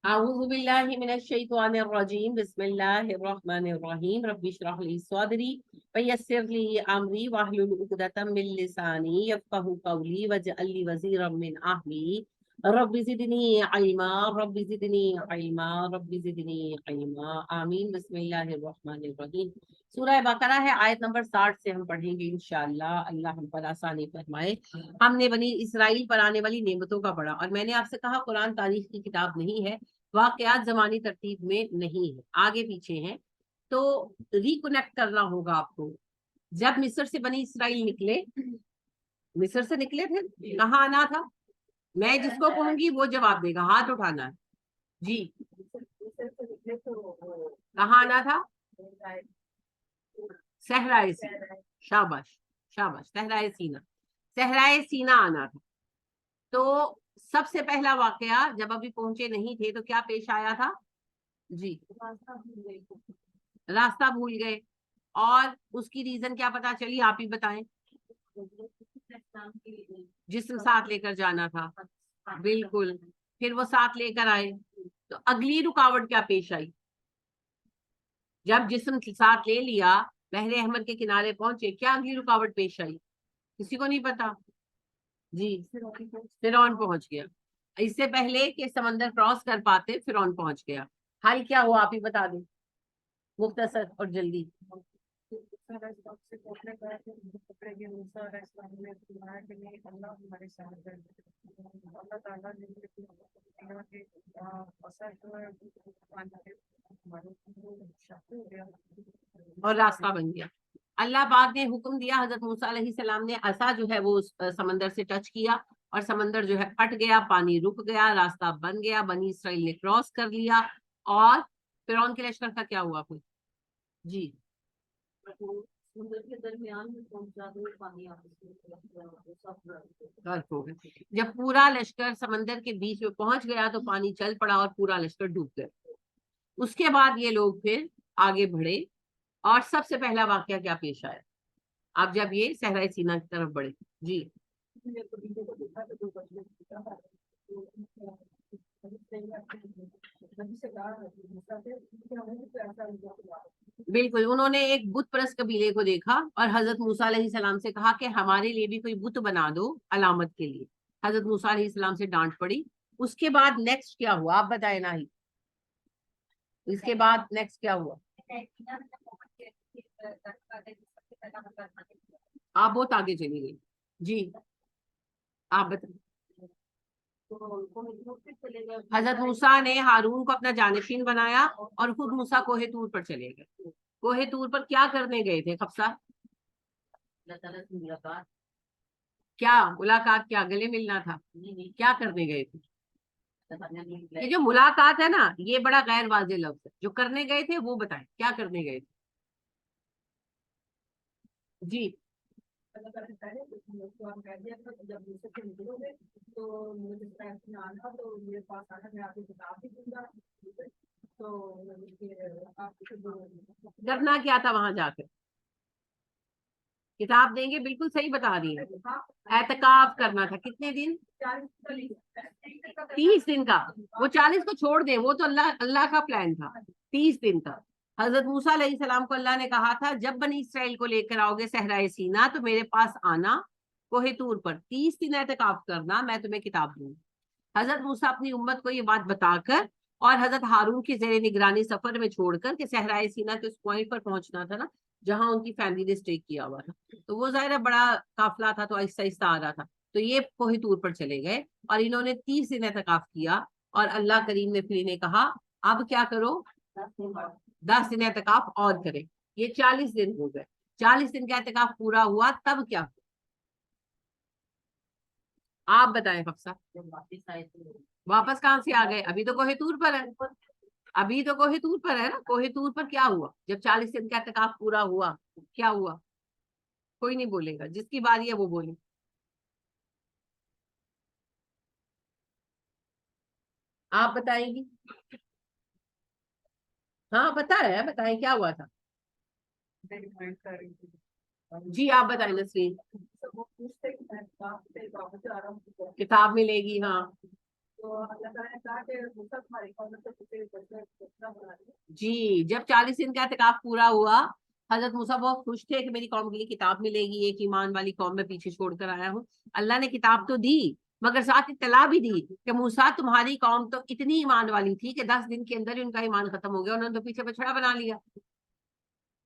أعوذ بالله من الشيطان الرجيم بسم الله الرحمن الرحيم رب اشرح لي صدري ويسر لي أمري واحلل عقدة من لساني يفقهوا قولي واجعل لي وزيرا من أهلي رب زدني علما رب زدني علما رب زدني علما آمین بسم اللہ الرحمن الرحیم۔ سورہ بقرہ ہے، آیت نمبر 60 سے ہم پڑھیں گے انشاءاللہ، اللہ ہم پر آسانی فرمائے۔ ہم نے بنی اسرائیل پر آنے والی نعمتوں کا پڑھا، اور میں نے آپ سے کہا قرآن تاریخ کی کتاب نہیں ہے، واقعات زمانی ترتیب میں نہیں ہے، آگے پیچھے ہیں، تو ریکنیکٹ کرنا ہوگا آپ کو۔ جب مصر سے بنی اسرائیل نکلے، مصر سے نکلے تھے، کہاں آنا تھا؟ میں جس کو کہوں گی وہ جواب دے گا، ہاتھ اٹھانا ہے جی۔ کہاں آنا تھا؟ صحرائے سینا، شاباش شاباش، صحرائے سینا، صحرائے سینا آنا تھا۔ تو سب سے پہلا واقعہ جب ابھی پہنچے نہیں تھے تو کیا پیش آیا تھا؟ جی، راستہ بھول گئے، اور اس کی ریزن کیا پتا چلی؟ آپ ہی بتائیں۔ جسم ساتھ لے کر جانا تھا، بالکل، پھر وہ ساتھ لے کر آئے، تو اگلی رکاوٹ کیا پیش آئی؟ جب جسم ساتھ لے لیا، بحر احمر کے کنارے پہنچے، کیا اگلی رکاوٹ پیش آئی؟ کسی کو نہیں پتا جی؟ فرعون پہنچ گیا۔ اس سے پہلے کہ سمندر کراس کر پاتے فرعون پہنچ گیا۔ حل کیا ہوا آپ ہی بتا دیں، مختصر اور جلدی۔ اور راستہ بن گیا۔ اللہ پاک نے حکم دیا، حضرت موسیٰ علیہ السلام نے عصا جو ہے وہ سمندر سے ٹچ کیا، اور سمندر جو ہے پھٹ گیا، پانی رک گیا، راستہ بن گیا، بنی اسرائیل نے کراس کر لیا۔ اور فرعون کے لشکر کا کیا ہوا پھر؟ جی، غرق ہو گئے۔ جب پورا لشکر سمندر کے بیچ میں پہنچ گیا تو پانی چل پڑا اور پورا لشکر ڈوب گیا۔ اس کے بعد یہ لوگ پھر آگے بڑھے، اور سب سے پہلا واقعہ کیا پیش آیا؟ اب جب یہ صحرائے سینا کی طرف بڑھے، جی، بالکل، انہوں نے ایک بت پرست قبیلے کو دیکھا اور حضرت موسیٰ علیہ السلام سے کہا کہ ہمارے لیے بھی کوئی بت بنا دو علامت کے لیے۔ حضرت موسیٰ علیہ السلام سے ڈانٹ پڑی۔ اس کے بعد نیکسٹ کیا ہوا آپ بتائیں نا ہی، اس کے بعد نیکسٹ کیا ہوا؟ آپ بہت آگے چلی گئی جی، آپ بتائیں۔ حضرت موسیٰ نے ہارون کو اپنا جانشین بنایا اور خود موسیٰ کوہ طور پر چلے گئے۔ کوہ طور پر کیا کرنے گئے تھے حفصہ؟ کیا ملاقات، کیا گلے ملنا تھا؟ کیا کرنے گئے تھے؟ یہ جو ملاقات ہے نا، یہ بڑا غیر واضح لفظ ہے، جو کرنے گئے تھے وہ بتائیں، کیا کرنے گئے تھے؟ جی، کرنا کیا تھا وہاں جا کر؟ کتاب دیں گے، بالکل صحیح بتا رہی ہیں، اعتکاف کرنا تھا۔ کتنے دن؟ 30 دن کا۔ وہ 40 کو چھوڑ دیں، وہ تو اللہ کا پلان تھا، 30 دن کا۔ حضرت موسیٰ علیہ السلام کو اللہ نے کہا تھا جب بنی اسرائیل کو لے کر آؤ گے صحرائے سینا تو میرے پاس آنا، کوہ طور پر 30 دن اعتکاف کرنا، میں تمہیں کتاب دوں گا۔ حضرت موسیٰ اپنی امت کو یہ بات بتا کر اور حضرت ہارون کی زیر نگرانی سفر میں چھوڑ کر کہ صحرائے سینا کے اس پوائنٹ پر پہنچنا تھا نا جہاں ان کی فیملی نے اسٹے کیا ہوا تھا، تو وہ ظاہر بڑا قافلہ تھا تو آہستہ آہستہ آ رہا تھا، تو یہ کوہ طور پر چلے گئے اور انہوں نے 30 دن اعتکاف کیا، اور اللہ کریم نے پھر انہیں کہا اب کیا کرو، 10 دن اعتکاف اور کرے۔ یہ 40 دن ہو گئے، 40 دن کا اعتکاف پورا ہوا، تب کیا ہوا آپ بتائیں حفصہ؟ واپس کہاں سے آ گئے؟ ابھی تو کوہ طور پر ہے، ابھی تو کوہ طور پر ہے نا۔ کوہ طور پر کیا ہوا جب 40 دن کا اعتکاف پورا ہوا؟ کیا ہوا؟ کوئی نہیں بولے گا، جس کی باری ہے وہ بولے۔ آپ بتائیں گی؟ ہاں بتائیں بتائیں کیا ہوا تھا؟ جی آپ بتائیں نسرین۔ کتاب ملے گی، ہاں جی جب 40 دن کا اعتکاف پورا ہوا حضرت موسیٰ بہت خوش تھے کہ میری قوم کے لیے کتاب ملے گی، ایک ایمان والی قوم میں پیچھے چھوڑ کر آیا ہوں۔ اللہ نے کتاب تو دی مگر ساتھ اطلاع بھی دی کہ موسیٰ تمہاری قوم تو اتنی ایمان والی تھی کہ 10 دن کے اندر ہی ان کا ایمان ختم ہو گیا، انہوں نے تو پیچھے بچڑا بنا لیا۔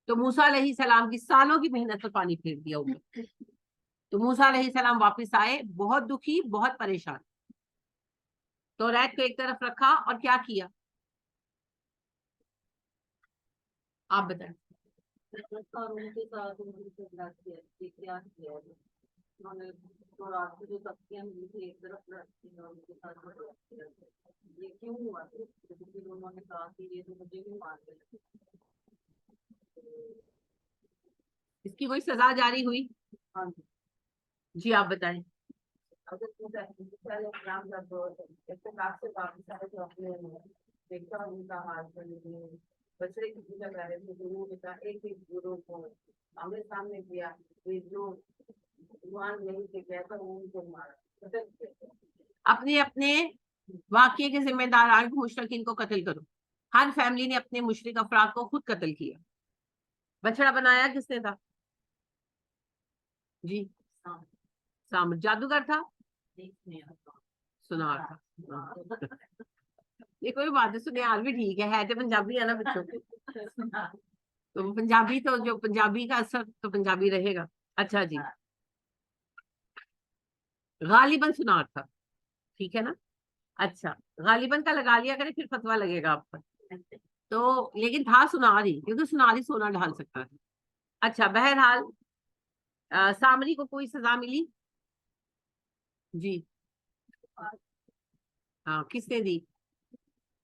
تو موسیٰ علیہ السلام کی سالوں کی محنت پر پانی پھیر دیا اوپر۔ تو موسیٰ علیہ السلام واپس آئے بہت دکھی، بہت پریشان۔ تو ریت کو ایک طرف رکھا اور کیا کیا آپ بتائیں۔ اس کی کوئی سزا جاری ہوئی؟ جی آپ بتائیں۔ بچڑے کی پوجا کر رہے تھے، گرو نے کہا ایک ایک گرو کو آمنے سامنے کیا، جو ایمان نہیں تھے کہتا وہ ان کو مارا۔ اپنے اپنے واقعے کے ذمہ داران کو مشرکین کو قتل کرو۔ ہر فیملی نے اپنے مشرک افراد کو خود قتل کیا۔ بچڑا بنایا کس نے تھا؟ جی سامر جادوگر تھا، سنار تھا۔ یہ کوئی بات ہے، سنیار بھی ٹھیک ہے تو پنجابی ہے نا بچوں تو پنجابی، تو جو پنجابی کا اثر تو پنجابی رہے گا۔ اچھا جی، غالباً سنار تھا، ٹھیک ہے نا۔ اچھا غالباً کا لگا لیا کرے، پھر فتویٰ لگے گا آپ پر۔ تو لیکن تھا سنار ہی، کیونکہ سنار ہی سونا ڈھال سکتا تھا۔ اچھا بہرحال سامری کو کوئی سزا ملی؟ جی ہاں، کس نے دی؟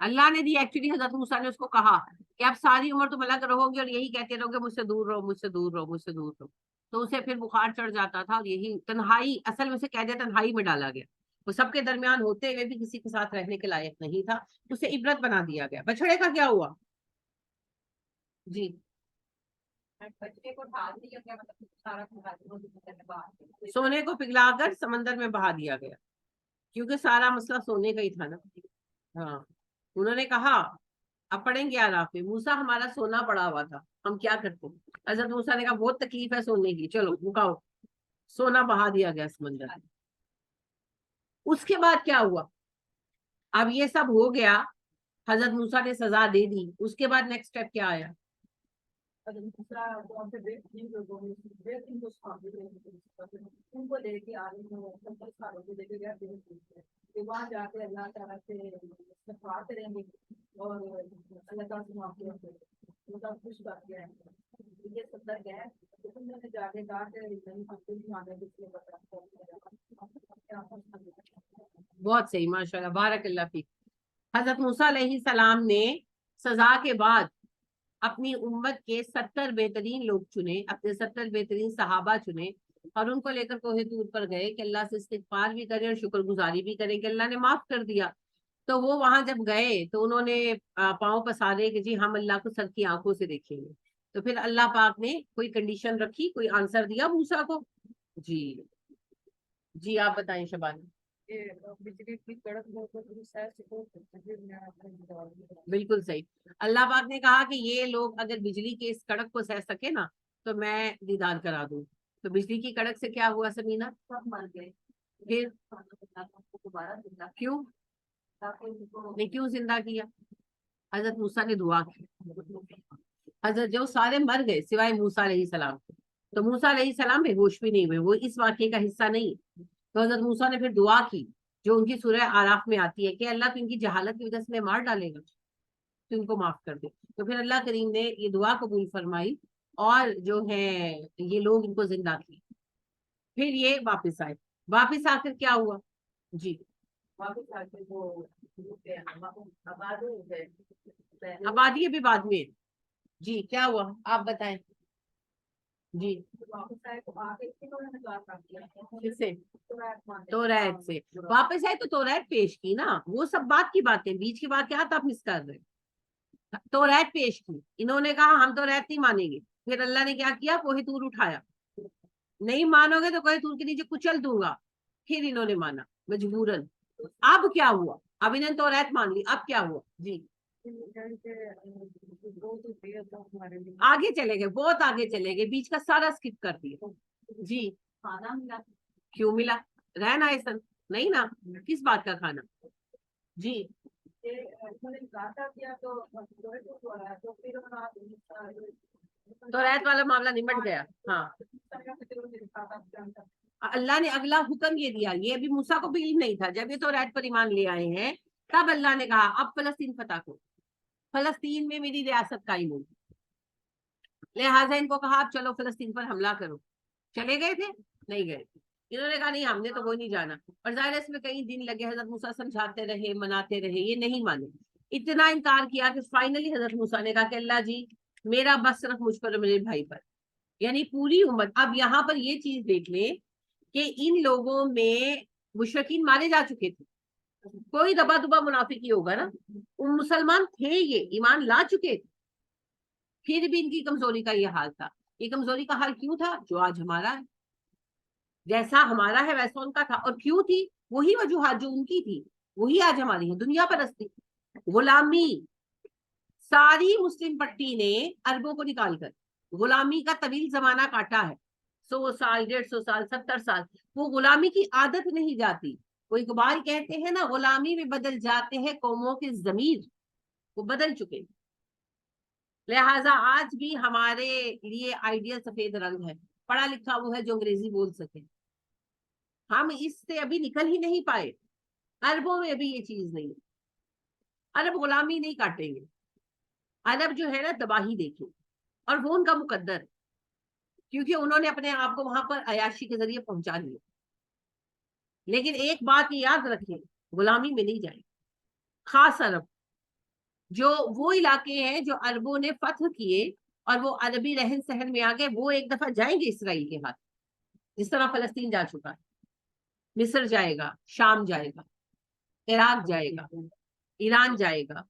اللہ نے دی۔ ایکچولی حضرت موسیٰ نے اس کو کہا کہ اب ساری عمر تم الگ رہو گے اور یہی کہتے رہو گے مجھ سے دور رہو، مجھ سے دور رہو، مجھ سے دور رہو۔ تو اسے پھر بخار چڑھ جاتا تھا، اور یہی تنہائی، اصل میں سے کہہ دیا تنہائی میں ڈالا گیا۔ وہ سب کے درمیان ہوتے ہوئے بھی کسی کے ساتھ رہنے کے لائق نہیں تھا، اسے عبرت بنا دیا گیا۔ بچڑے کا کیا ہوا؟ جی سونے کو پگھلا کر سمندر میں بہا دیا گیا، کیونکہ سارا مسئلہ سونے کا ہی تھا نا۔ ہاں انہوں نے کہا اب پڑھیں گے آراف میں، موسیٰ ہمارا سونا پڑا ہوا تھا، ہم کیا کرتے ہیں؟ حضرت موسیٰ نے کہا بہت تکلیف ہے سونے کی، چلو مکاؤ۔ سونا بہا دیا گیا سمندر میں۔ اس کے بعد کیا ہوا؟ اب یہ سب ہو گیا، حضرت موسیٰ نے سزا دے دی، اس کے بعد نیکسٹ اسٹیپ کیا آیا؟ ان کو لے کے آ رہے وہاں جا کے اللہ تعالیٰ سے استغفار کریں گے اور اللہ تعالیٰ سے معافی مطلب خوش بات کیا ہے یہ سب تک ہے۔ جا کے کہا کہ بہت صحیح، ماشاء اللہ، بارک اللہ فیک۔ حضرت موسیٰ علیہ السلام نے سزا کے بعد اپنی امت کے 70 بہترین لوگ چنے، اپنے 70 بہترین صحابہ چنے، اور ان کو لے کر کوہ طور پر گئے کہ اللہ سے استغفار بھی کریں اور شکر گزاری بھی کریں کہ اللہ نے معاف کر دیا۔ تو وہ وہاں جب گئے تو انہوں نے پاؤں پسارے کہ جی ہم اللہ کو سب کی آنکھوں سے دیکھیں گے۔ تو پھر اللہ پاک نے کوئی کنڈیشن رکھی، کوئی آنسر دیا موسیٰ کو؟ جی جی آپ بتائیں شبانی۔ بالکل صحیح، اللہ پاک نے کہا کہ یہ لوگ اگر بجلی کے اس کڑک کو سہ سکے نا تو میں دیدار کرا دوں۔ تو بجلی کی کڑک سے کیا ہوا سمینہ؟ مر گئے۔ پھر کیوں نہیں، کیوں زندہ کیا؟ حضرت موسیٰ نے دعا کی، حضرت جو سارے مر گئے سوائے موسیٰ علیہ السلام، تو موسیٰ علیہ السلام بے ہوش بھی نہیں ہوئے، وہ اس واقعے کا حصہ نہیں۔ تو حضرت موسیٰ نے پھر دعا کی جو ان کی سورہ آراف میں آتی ہے کہ اللہ تو ان کی جہالت کی وجہ سے مار ڈالے گا تو ان کو معاف کر دے۔ تو پھر اللہ کریم نے یہ دعا قبول فرمائی اور جو ہے یہ لوگ ان کو زندہ کیے۔ پھر یہ واپس آئے، واپس آ کر کیا ہوا؟ جی واپس آ کے وہ آبادی ابھی بعد میں۔ جی کیا ہوا آپ بتائیں۔ جی سے توریت سے واپس آئے تو توریت پیش کی نا، وہ سب بات کی باتیں، بیچ کی بات کیا آپ مس کر رہے۔ توریت پیش کی، انہوں نے کہا ہم توریت نہیں مانیں گے، پھر اللہ نے کیا کیا؟ کوہ طور اٹھایا، نہیں مانو گے تو کوہ طور کے نیچے کچل دوں گا، پھر انہوں نے مانا مجبوراً۔ اب کیا ہوا؟ اب انہوں نے توریت مان لی، اب کیا ہوا جی؟ آگے چلے گئے، بہت آگے چلے گئے، بیچ کا سارا اسکپ کر دیا جی۔ کھانا ملا کیوں ملا؟ رہنا ہے سن، نہیں نا، کس بات کا کھانا جی؟ توریت والا معاملہ نمٹ گیا۔ ہاں، اللہ نے اگلا حکم یہ دیا، یہ بھی موسیٰ کو بھی علم نہیں تھا، جب یہ توریت پر ایمان لے آئے ہیں تب اللہ نے کہا اب فلسطین فتح کرو، فلسطین میں میری ریاست قائم ہوگی، لہٰذا ان کو کہا اب چلو فلسطین پر حملہ کرو۔ چلے گئے تھے؟ نہیں گئے تھے، انہوں نے کہا نہیں ہم نے تو کوئی نہیں جانا، اور ظاہر ہے اس میں کئی دن لگے، حضرت موسیٰ سمجھاتے رہے، مناتے رہے، یہ نہیں مانے، اتنا انکار کیا کہ فائنلی حضرت موسیٰ نے کہا کہ اللہ جی میرا بس صرف مجھ پر اور میرے بھائی پر، یعنی پوری امت۔ اب یہاں پر یہ چیز دیکھ لیں کہ ان لوگوں میں مشرکین مارے جا چکے تھے، کوئی دبا دبا منافق ہی ہوگا نا، مسلمان تھے، یہ ایمان لا چکے تھے، پھر بھی ان کی کمزوری کا یہ حال تھا۔ یہ کمزوری کا حال کیوں تھا؟ جو آج ہمارا ہے، جیسا ہمارا ہے ویسا ان کا تھا، اور کیوں تھی؟ وہی وجوہات جو ان کی تھی وہی آج ہماری ہے، دنیا پرستی، غلامی۔ ساری مسلم پٹی نے اربوں کو نکال کر غلامی کا طویل زمانہ کاٹا ہے، 100 سال، 150 سال، 70 سال، وہ غلامی کی عادت نہیں جاتی۔ وہ اقبال کہتے ہیں نا، غلامی میں بدل جاتے ہیں قوموں کے ضمیر، وہ بدل چکے، لہٰذا آج بھی ہمارے لیے آئیڈیل سفید رنگ ہے، پڑھا لکھا وہ ہے جو انگریزی بول سکے، ہم اس سے ابھی نکل ہی نہیں پائے، عربوں میں ابھی یہ چیز نہیں، عرب غلامی نہیں کاٹیں گے، عرب جو ہے نا تباہی دیکھیں، اور وہ ان کا مقدر، کیونکہ انہوں نے اپنے آپ کو وہاں پر عیاشی کے ذریعے پہنچا لیا۔ لیکن ایک بات یاد رکھیں، غلامی میں نہیں جائیں، خاص عرب، جو وہ علاقے ہیں جو عربوں نے فتح کیے اور وہ عربی رہن سہن میں آگے، وہ ایک دفعہ جائیں گے اسرائیل کے ہاتھ، جس طرح فلسطین جا چکا ہے، مصر جائے گا، شام جائے گا، عراق جائے گا، ایران جائے گا،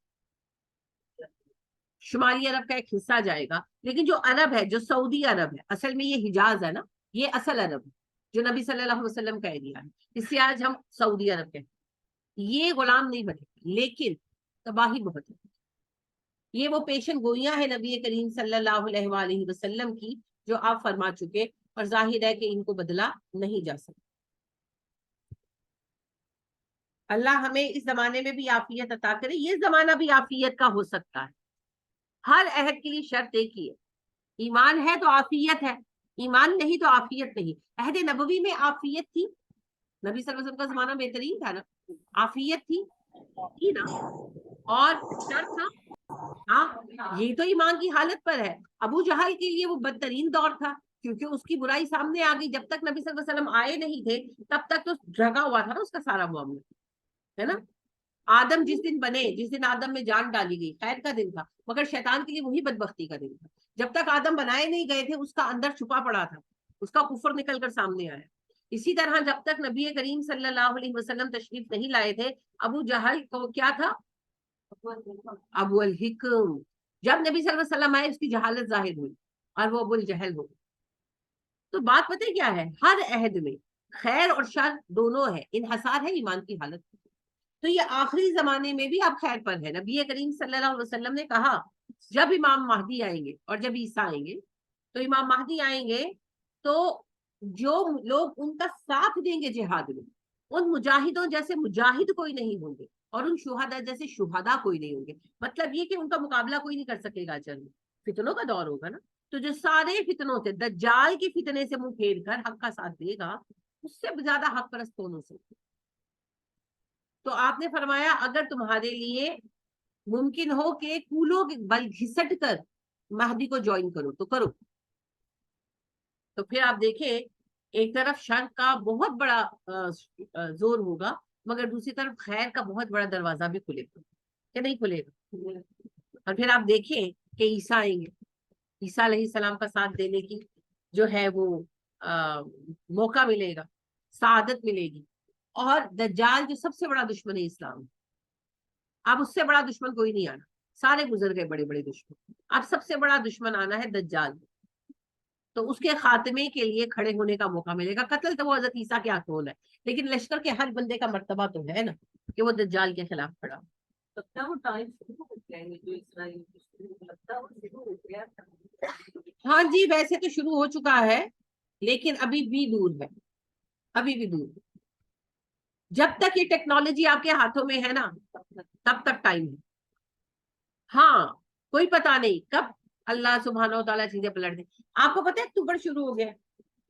شمالی عرب کا ایک حصہ جائے گا، لیکن جو عرب ہے، جو سعودی عرب ہے، اصل میں یہ حجاز ہے نا، یہ اصل عرب ہے جو نبی صلی اللہ علیہ وسلم کا ایریا ہے، اس سے آج ہم سعودی عرب کہتے ہیں، یہ غلام نہیں بنے، لیکن تباہی بہت ہے، یہ وہ پیشن گوئیاں ہیں نبی کریم صلی اللہ علیہ وآلہ وسلم کی جو آپ فرما چکے، اور ظاہر ہے کہ ان کو بدلا نہیں جا سکتا۔ اللہ ہمیں اس زمانے میں بھی عافیت عطا کرے، یہ زمانہ بھی عافیت کا ہو سکتا ہے، ہر عہد کے لیے شرط ایک ہی ہے، ایمان ہے تو عافیت ہے، ایمان نہیں تو عافیت نہیں۔ عہد نبوی میں عافیت تھی، نبی صلی اللہ علیہ وسلم کا زمانہ بہترین تھا نا، عافیت تھی نا، اور شرط تھا، ہاں یہ تو ایمان کی حالت پر ہے۔ ابو جہل کے لیے وہ بدترین دور تھا، کیونکہ اس کی برائی سامنے آ گئی، جب تک نبی صلی اللہ علیہ وسلم آئے نہیں تھے تب تک تو ڈھکا ہوا تھا نا اس کا سارا معاملہ، ہے نا۔ آدم جس دن بنے، جس دن آدم میں جان ڈالی گئی، خیر کا دن تھا، مگر شیطان کے لیے وہی بدبختی کا دن تھا، جب تک آدم بنائے نہیں گئے تھے اس کا اندر چھپا پڑا تھا، اس کا کفر نکل کر سامنے آیا۔ اسی طرح جب تک نبی کریم صلی اللہ علیہ وسلم تشریف نہیں لائے تھے، ابو جہل کو کیا تھا؟ ابو الحکم۔ جب نبی صلی اللہ علیہ وسلم آئے اس کی جہالت ظاہر ہوئی اور وہ ابو الجہل ہو۔ تو بات پتہ کیا ہے، ہر عہد میں خیر اور شر دونوں ہے، انحصار ہے ایمان کی حالت۔ تو یہ آخری زمانے میں بھی اب خیر پر ہے، نبی کریم صلی اللہ علیہ وسلم نے کہا جب امام مہدی آئیں گے اور جب عیسیٰ آئیں گے، تو امام مہدی آئیں گے تو جو لوگ ان کا ساتھ دیں گے جہاد میں، ان مجاہدوں جیسے مجاہد کوئی نہیں ہوں گے، اور ان شہداء جیسے شہداء کوئی نہیں ہوں گے، مطلب یہ کہ ان کا مقابلہ کوئی نہیں کر سکے گا، چل فتنوں کا دور ہوگا نا، تو جو سارے فتنوں سے، دجال کے فتنے سے منہ پھیر کر حق کا ساتھ دے گا، اس سے زیادہ حق پرست کون ہو سکتے۔ تو آپ نے فرمایا اگر تمہارے لیے ممکن ہو کہ کولوں کے بل گھسٹ کر مہدی کو جوائن کرو تو کرو، تو پھر آپ دیکھیں ایک طرف شر کا بہت بڑا زور ہوگا، مگر دوسری طرف خیر کا بہت بڑا دروازہ بھی کھلے گا، کہ نہیں کھلے گا؟ اور پھر آپ دیکھیں کہ عیسیٰ آئیں گے، عیسیٰ علیہ السلام کا ساتھ دینے کی جو ہے وہ موقع ملے گا، سعادت ملے گی، اور دجال جو سب سے بڑا دشمن ہے اسلام، اب اس سے بڑا دشمن کوئی نہیں آنا، سارے گزر گئے بڑے بڑے دشمن، اب سب سے بڑا دشمن آنا ہے دجال، تو اس کے خاتمے کے لیے کھڑے ہونے کا موقع ملے گا. قتل تو وہ حضرت عیسیٰ کے ہاتھ ہونا ہے, لیکن لشکر کے ہر بندے کا مرتبہ تو ہے نا کہ وہ دجال کے خلاف کھڑا. لگتا ہے وہ ٹائم شروع ہو گیا ہے, جو اسرائیل لگتا ہے وہ شروع ہو گیا. ہاں جی, ویسے تو شروع ہو چکا ہے لیکن ابھی بھی دور ہے, ابھی بھی دور ہے. جب تک یہ ٹیکنالوجی آپ کے ہاتھوں میں ہے نا تب تک ٹائم ہے. ہاں, کوئی پتا نہیں کب اللہ سبحانہ و تعالیٰ چیزیں پلٹ دے. آپ کو پتا ہے اکتوبر شروع ہو گیا,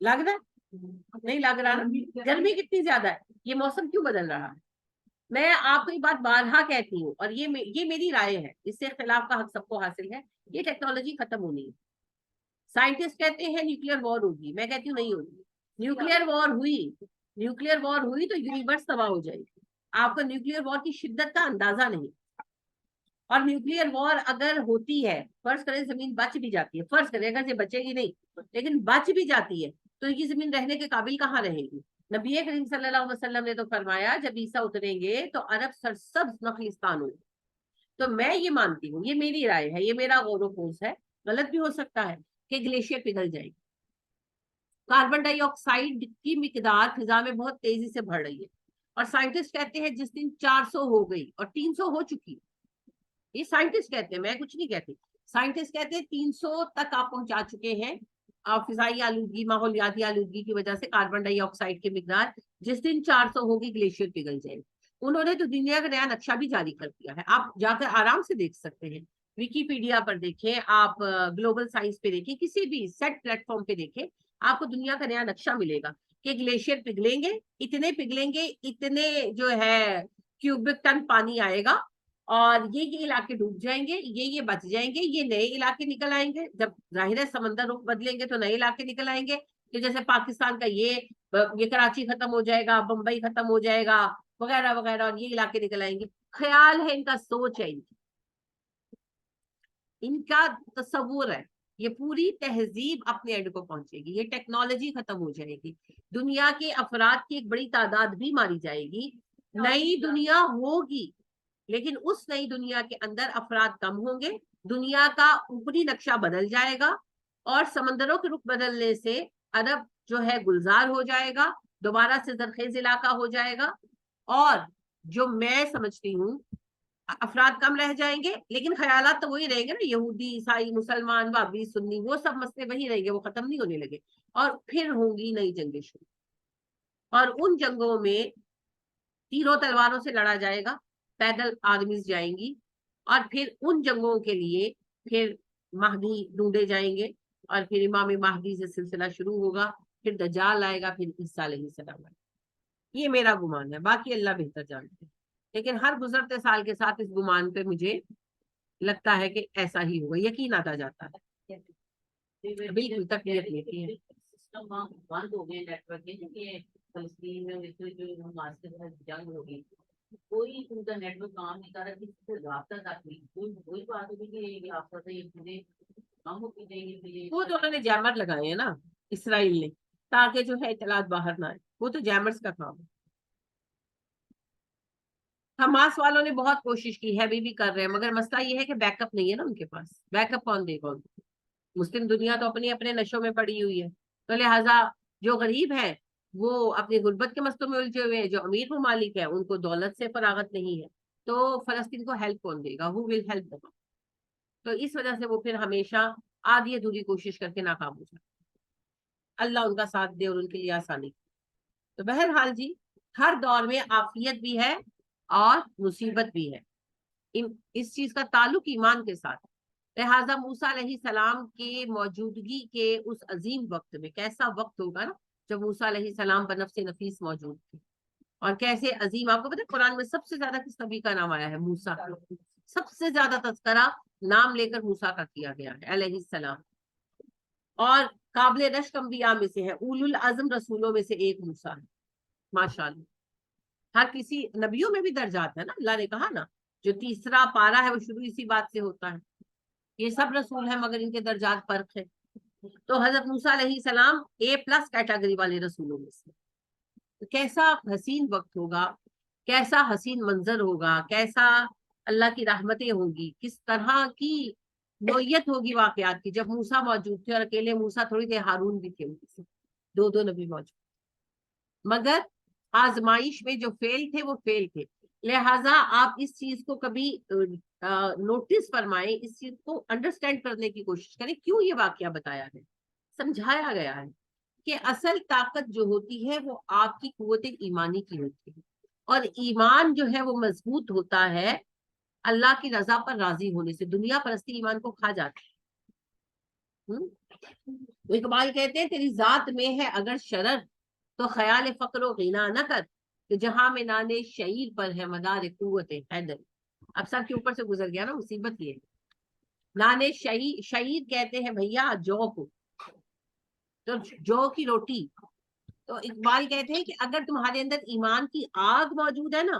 لگ رہا ہے نہیں لگ رہا نا؟ گرمی کتنی زیادہ ہے, یہ موسم کیوں بدل رہا ہے؟ میں آپ کو یہ بات بارہا کہتی ہوں, اور یہ میری رائے ہے, اس سے اختلاف کا حق سب کو حاصل ہے. یہ ٹیکنالوجی ختم ہونی ہے. سائنٹسٹ کہتے ہیں نیوکلیر وار ہوگی, میں کہتی ہوں نہیں ہوگی. نیوکلیر وار ہوئی تو یونیورس تباہ ہو جائے گی. آپ کو نیوکلیر وار کی شدت کا اندازہ نہیں. اور نیوکلیر وار اگر ہوتی ہے, فرض کریں زمین بچ بھی جاتی ہے, فرض کریں اگر یہ بچے گی نہیں لیکن بچ بھی جاتی ہے, تو یہ زمین رہنے کے قابل کہاں رہے گی؟ نبی کریم صلی اللہ علیہ وسلم نے تو فرمایا جب عیسیٰ اتریں گے تو عرب سرسبز نخلستان ہوگی. تو میں یہ مانتی ہوں, یہ میری رائے ہے, یہ میرا غور و خوض ہے, غلط بھی ہو سکتا ہے, کہ گلیشیئر پگھل جائے گی. کاربن ڈائی آکسائڈ کی مقدار فضا میں بہت تیزی سے بڑھ رہی ہے, اور سائنٹسٹ کہتے ہیں جس دن 400 ہو گئی اور 300 ہو چکی, یہ سائنٹسٹ کہتے ہیں, میں کچھ نہیں کہتی. سائنٹسٹ کہتے ہیں 300 تک آپ پہنچا چکے ہیں, فضائی آلودگی, ماحولیاتی آلودگی کی وجہ سے کاربن ڈائی آکسائڈ کی مقدار جس دن 400 ہوگی گلیشیئر پگھل جائے گی. انہوں نے تو دنیا کا نیا نقشہ بھی جاری کر دیا ہے, آپ جا کر آرام سے دیکھ سکتے ہیں. ویکیپیڈیا پر دیکھیں, آپ گلوبل سائنس پہ دیکھیں, کسی بھی سیٹ پلیٹ فارم پہ دیکھیں, آپ کو دنیا کا نیا نقشہ ملے گا کہ گلیشیئر پگھلیں گے, اتنے جو ہے کیوبک ٹن پانی آئے گا, اور یہ علاقے ڈوب جائیں گے, یہ بچ جائیں گے, یہ نئے علاقے نکل آئیں گے. جب ظاہر ہے سمندر رخ بدلیں گے تو نئے علاقے نکل آئیں گے, کہ جیسے پاکستان کا یہ کراچی ختم ہو جائے گا, بمبئی ختم ہو جائے گا, وغیرہ وغیرہ, اور یہ علاقے نکل آئیں گے. خیال ہے ان کا, سوچ ہے ان کا تصور ہے. یہ پوری تہذیب اپنے اینڈ کو پہنچے گی, یہ ٹیکنالوجی ختم ہو جائے گی, دنیا کے افراد کی ایک بڑی تعداد بھی ماری جائے گی. نئی دنیا ہوگی لیکن اس نئی دنیا کے اندر افراد کم ہوں گے, دنیا کا اوپری نقشہ بدل جائے گا, اور سمندروں کے رخ بدلنے سے عرب جو ہے گلزار ہو جائے گا, دوبارہ سے زرخیز علاقہ ہو جائے گا. اور جو میں سمجھتی ہوں افراد کم رہ جائیں گے, لیکن خیالات تو وہی رہیں گے نا, یہودی, عیسائی, مسلمان, وابی, سنی, وہ سب مسئلے وہی رہیں گے, وہ ختم نہیں ہونے لگے. اور پھر ہوں گی نئی جنگیں شروع, اور ان جنگوں میں تیروں تلواروں سے لڑا جائے گا, پیدل آدمی جائیں گی, اور پھر ان جنگوں کے لیے پھر مہدی ڈھونڈے جائیں گے, اور پھر امام مہدی سے سلسلہ شروع ہوگا, پھر دجال آئے گا, پھر عیسیٰ علیہ السلام آئے گا. یہ میرا گمان ہے, باقی اللہ بہتر جانتے ہیں, لیکن ہر گزرتے سال کے ساتھ اس گمان پہ مجھے لگتا ہے کہ ایسا ہی ہوگا, یقین آتا جاتا ہے. بالکل تقویت لیتی ہے. سسٹم وہاں بند ہو گئے نیٹ ورک کے, کیونکہ فلسطین میں جو حماس کے ساتھ جنگ ہوگی, کوئی ان کا نیٹ ورک کام نہیں کر رہا, کسی سے رابطہ تک نہیں, کوئی بات ہوگی کہ یہ آفت ہے, یہ چیزیں کم ہوتی جائیں گی. وہ تو انہوں نے جیمر لگائے ہیں نا اسرائیل نے, تاکہ جو ہے اطلاعات باہر نہ آئے, وہ تو جیمرز کا کام ہے. حماس والوں نے بہت کوشش کی ہے, ابھی بھی کر رہے ہیں, مگر مسئلہ یہ ہے کہ بیک اپ نہیں ہے نا ان کے پاس. بیک اپ کون دے گا؟ مسلم دنیا تو اپنے نشوں میں پڑی ہوئی ہے, تو لہٰذا جو غریب ہیں وہ اپنی غربت کے مسئلوں میں الجھے ہوئے ہیں, جو امیر ممالک ہیں ان کو دولت سے فراغت نہیں ہے, تو فلسطین کو ہیلپ کون دے گا؟ who will help them؟ تو اس وجہ سے وہ پھر ہمیشہ آدھی ادھوری کوشش کر کے ناکام ہو جاتے. اللہ ان کا ساتھ دے اور ان کے لیے آسانی. تو بہرحال جی, ہر دور میں عافیت بھی ہے اور مصیبت بھی ہے, اس چیز کا تعلق ایمان کے ساتھ. لہٰذا موسیٰ علیہ السلام کے موجودگی کے اس عظیم وقت میں, کیسا وقت ہوگا نا جب موسیٰ علیہ السلام بنفس نفیس موجود تھے, اور کیسے عظیم. آپ کو پتہ ہے قرآن میں سب سے زیادہ کس نبی کا نام آیا ہے؟ موسیٰ. سب سے زیادہ تذکرہ نام لے کر موسیٰ کا کیا گیا ہے علیہ السلام, اور قابل رشک انبیاء میں سے ہے, اولو العزم رسولوں میں سے ایک موسیٰ ہے. ماشاءاللہ, ہر کسی نبیوں میں بھی درجات ہے نا, اللہ نے کہا نا جو تیسرا پارا ہے وہ شروع اسی بات سے ہوتا ہے, یہ سب رسول ہیں مگر ان کے درجات فرق ہے. تو حضرت موسیٰ علیہ السلام A+ کیٹیگری والے رسولوں میں سے. کیسا حسین وقت ہوگا, کیسا حسین منظر ہوگا, کیسا اللہ کی رحمتیں ہوں گی, کس طرح کی نوعیت ہوگی واقعات کی. جب موسیٰ موجود تھے اور اکیلے موسیٰ تھوڑی تھے, ہارون بھی تھے ان کے ساتھ, دو نبی موجود. مگر آزمائش میں جو فیل تھے وہ فیل تھے. لہٰذا آپ اس چیز کو کبھی نوٹس فرمائیں, اس چیز کو انڈرسٹینڈ کرنے کی کوشش کریں کیوں یہ واقعہ بتایا ہے, سمجھایا گیا ہے کہ اصل طاقت جو ہوتی ہے وہ آپ کی قوت ایمانی کی ہوتی ہے, اور ایمان جو ہے وہ مضبوط ہوتا ہے اللہ کی رضا پر راضی ہونے سے. دنیا پرستی ایمان کو کھا جاتی ہے. اقبال کہتے ہیں تیری ذات میں ہے اگر شرر تو خیال فقر و غنا نہ کر, کہ جہاں میں نانے شعیر پر ہے مدار قوت حیدر. اب سر کے اوپر سے گزر گیا نا, مصیبت یہ. نانے شعیر کہتے ہیں بھیا جو کو, تو جو کی روٹی. تو اقبال کہتے ہیں کہ اگر تمہارے اندر ایمان کی آگ موجود ہے نا,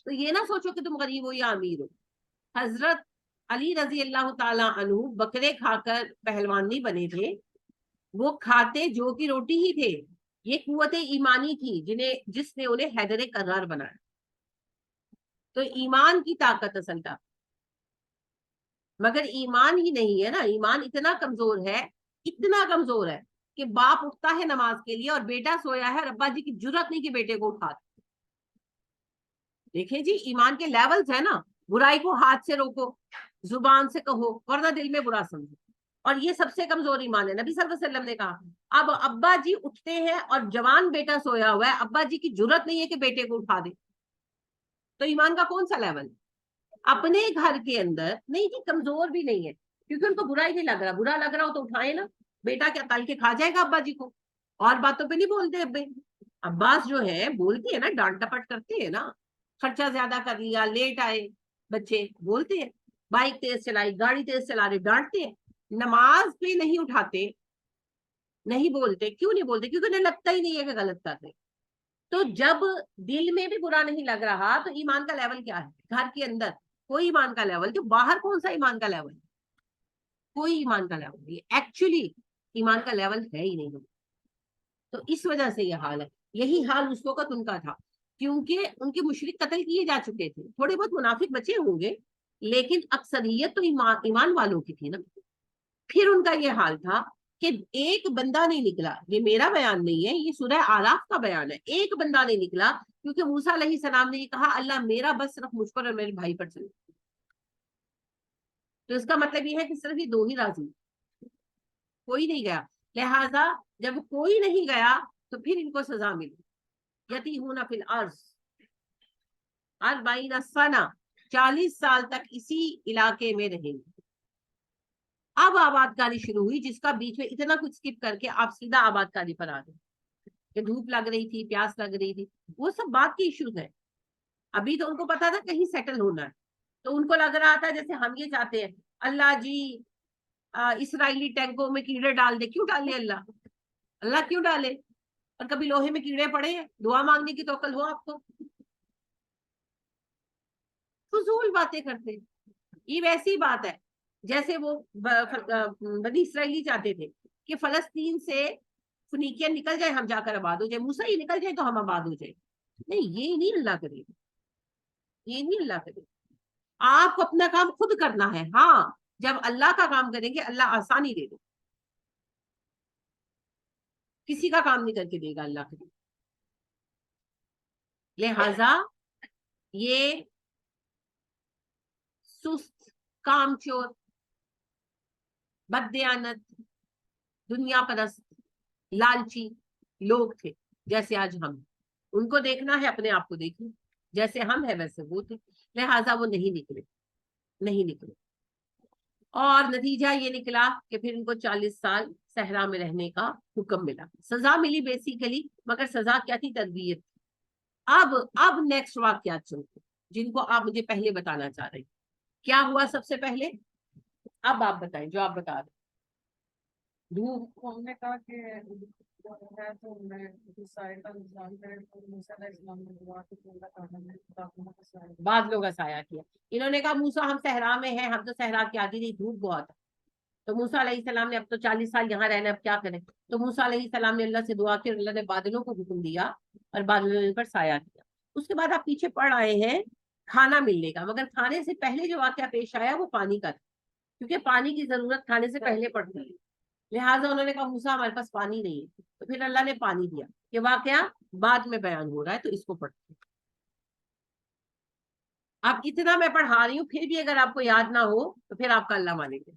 تو یہ نہ سوچو کہ تم غریب ہو یا امیر ہو. حضرت علی رضی اللہ تعالی عنہ بکرے کھا کر پہلوان نہیں بنے تھے, وہ کھاتے جو کی روٹی ہی تھے. یہ قوت ایمانی تھی جس نے انہیں حیدر کرار بنایا. تو ایمان کی طاقت اصل طاقت. مگر ایمان ہی نہیں ہے نا, ایمان اتنا کمزور ہے کہ باپ اٹھتا ہے نماز کے لیے اور بیٹا سویا ہے, اور ابا جی کی جرات نہیں کہ بیٹے کو اٹھاتے. دیکھیں جی, ایمان کے لیولز ہیں نا. برائی کو ہاتھ سے روکو, زبان سے کہو, ورنہ دل میں برا سمجھو, اور یہ سب سے کمزور ایمان ہے. نبی صلی اللہ علیہ وسلم نے کہا اب ابا جی اٹھتے ہیں اور جوان بیٹا سویا ہوا ہے, ابا جی کی جرات نہیں ہے کہ بیٹے کو اٹھا دے. تو ایمان کا کون سا لیول؟ اپنے گھر کے اندر نہیں جی, کمزور بھی نہیں ہے, کیونکہ ان کو برا ہی نہیں لگ رہا. برا لگ رہا ہو تو اٹھائے نا. بیٹا کیا تل کے کھا جائے گا ابا جی کو؟ اور باتوں پہ نہیں بولتے ابے. عباس جو ہے بولتے ہیں نا, ڈانٹ ٹپٹ کرتے ہیں نا, خرچہ زیادہ کر لیا, لیٹ آئے بچے, بولتے ہیں. بائک تیز چلائی, گاڑی تیز چلا رہے, ڈانٹتے ہیں. نماز پہ نہیں اٹھاتے, نہیں بولتے. کیوں نہیں بولتے؟ کیونکہ انہیں لگتا ہی نہیں ہے کہ غلط کرتے. تو جب دل میں بھی برا نہیں لگ رہا تو ایمان کا لیول کیا ہے؟ گھر کے اندر کوئی ایمان کا لیول, تو باہر کون سا ایمان کا لیول؟ کوئی ایمان کا لیول نہیں. ایکچولی ایمان کا لیول ہے ہی نہیں. تو اس وجہ سے یہ حال ہے. یہی حال اس وقت ان کا تھا, کیونکہ ان کے مشرک قتل کیے جا چکے تھے. تھوڑے بہت منافق بچے ہوں گے, لیکن اکثریت تو ایمان والوں کی تھی نا. پھر ان کا یہ حال تھا کہ ایک بندہ نہیں نکلا. یہ میرا بیان نہیں ہے, یہ سورہ آراف کا بیان ہے. ایک بندہ نہیں نکلا, کیونکہ موسیٰ علیہ السلام نے یہ کہا اللہ میرا بس صرف مجھ پر اور میرے بھائی پر چلے. تو اس کا مطلب یہ ہے کہ صرف یہ دو ہی راضی, کوئی نہیں گیا. لہذا جب کوئی نہیں گیا تو پھر ان کو سزا ملی. یتیہون فی الارض 40 سنہ, 40 سال تک اسی علاقے میں رہیں گے. اب آباد کاری شروع ہوئی, جس کا بیچ میں اتنا کچھ سکپ کر کے آپ سیدھا آباد کاری پر آ گئے. کہ دھوپ لگ رہی تھی, پیاس لگ رہی تھی, وہ سب بات کی ایشوز ہیں. ابھی تو ان کو پتا تھا کہیں سیٹل ہونا ہے, تو ان کو لگ رہا تھا جیسے ہم یہ چاہتے ہیں اللہ جی اسرائیلی ٹینکوں میں کیڑے ڈال دے. کیوں ڈالے اللہ؟ اللہ کیوں ڈالے؟ اور کبھی لوہے میں کیڑے پڑے ہیں؟ دعا مانگنے کی توکل ہو آپ کو. فضول باتیں کرتے. یہ ویسی بات ہے جیسے وہ بنی اسرائیلی چاہتے تھے کہ فلسطین سے فنیکین نکل جائے, ہم جا کر آباد ہو جائے. موسیٰ ہی نکل جائے تو ہم آباد ہو جائے. نہیں, یہ نہیں اللہ کرے, یہ نہیں اللہ کرے. آپ کو اپنا کام خود کرنا ہے. ہاں, جب اللہ کا کام کریں گے اللہ آسانی دے دے, کسی کا کام نہیں کر کے دے گا اللہ کے. لہذا یہ سست, کام چور, بددیانت, دنیا پرست, لالچی لوگ تھے جیسے آج ہم. ان کو دیکھنا ہے, اپنے آپ کو دیکھیں, جیسے ہم ہیں ویسے وہ تھے. لہذا وہ نہیں نکلے. اور نتیجہ یہ نکلا کہ پھر ان کو 40 سال صحرا میں رہنے کا حکم ملا. سزا ملی بیسیکلی, مگر سزا کیا تھی؟ تربیت. اب نیکسٹ واقعات چلتے جن کو آپ مجھے پہلے بتانا چاہ رہے ہیں. کیا ہوا سب سے پہلے؟ اب آپ بتائیں جو آپ بتا رہے. ہم نے کہا کہ ہے تو میں سائے کا نظام ہے, تو موسیٰ علیہ السلام نے دعا کی کہ اللہ تعالیٰ نے داخلوں کا سایہ. بعض لوگ سایہ کیا. انہوں نے کہا موسیٰ ہم صحرا میں ہیں, ہم تو صحرا کی آگے نہیں, دھوپ بہت ہے. تو موسیٰ علیہ السلام نے اب تو 40 سال یہاں رہنا, اب کیا کریں؟ تو موسیٰ علیہ السلام نے اللہ سے دعا کی, اور اللہ نے بادلوں کو حکم دیا اور بادلوں نے پر سایہ کیا. اس کے بعد آپ پیچھے پڑھ آئے ہیں کھانا ملنے کا, مگر کھانے سے پہلے جو واقعہ پیش آیا وہ پانی کا تھا. کیونکہ پانی کی ضرورت کھانے سے پہلے پڑتی ہے، لہٰذا انہوں نے کہا موسیٰ ہمارے پاس پانی نہیں ہے، تو پھر اللہ نے پانی دیا۔ یہ واقعہ بعد میں بیان ہو رہا ہے، تو اس کو پڑھتے ہیں۔ اب اتنا میں پڑھا رہی ہوں، پھر بھی اگر آپ کو یاد نہ ہو تو پھر آپ کا اللہ مانیں گے۔